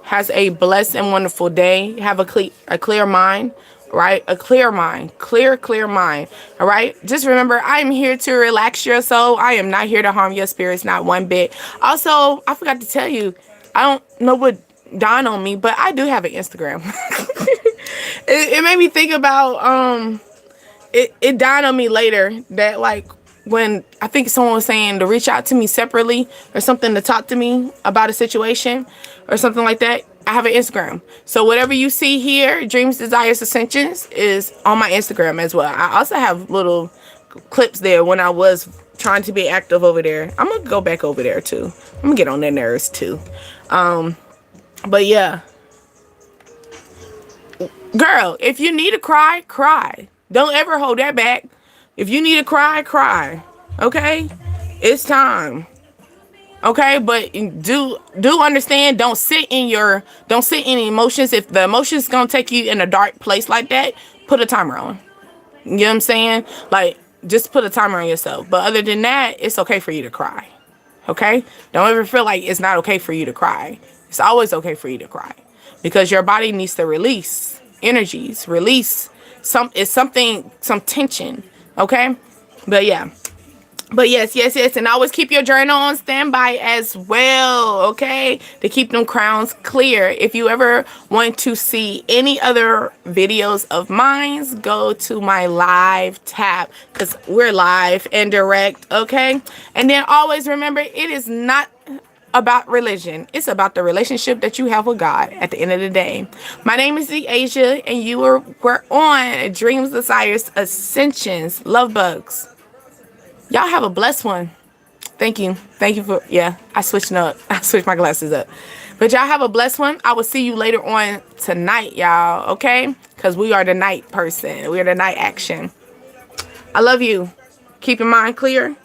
has a blessed and wonderful day. Have a clear mind, right? A clear mind. Clear mind. All right? Just remember, I am here to relax your soul. I am not here to harm your spirits, not one bit. Also, I forgot to tell you, I don't know what dawned on me, but I do have an Instagram. It made me think about it dawned on me later that like when I think someone was saying to reach out to me separately or something to talk to me about a situation or something like that, I have an Instagram. So whatever you see here, Dreams, Desires, Ascensions, is on my Instagram as well. I also have little clips there when I was trying to be active over there. I'm gonna go back over there too. I'm gonna get on their nerves too. But yeah, girl, if you need to cry, cry. Don't ever hold that back. If you need to cry, cry. Okay, it's time. Okay, but do understand. Don't sit in emotions. If the emotions gonna take you in a dark place like that, put a timer on. You know what I'm saying? Like, just put a timer on yourself. But other than that, it's okay for you to cry. Okay? Don't ever feel like it's not okay for you to cry. It's always okay for you to cry. Because your body needs to release energies, release some tension. Okay? But yeah. But yes. And always keep your journal on standby as well, okay? To keep them crowns clear. If you ever want to see any other videos of mine, go to my live tab because we're live and direct, okay? And then always remember, it is not about religion. It's about the relationship that you have with God at the end of the day. My name is Asia, and we're on Dreams, Desires, Ascensions, Love Bugs. Y'all have a blessed one. Thank you for, I switched my glasses up. But y'all have a blessed one. I will see you later on tonight, y'all, okay? Because we are the night person. We are the night action. I love you. Keep your mind clear.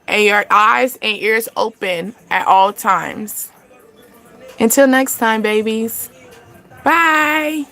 and your eyes and ears open at all times. Until next time, babies. Bye.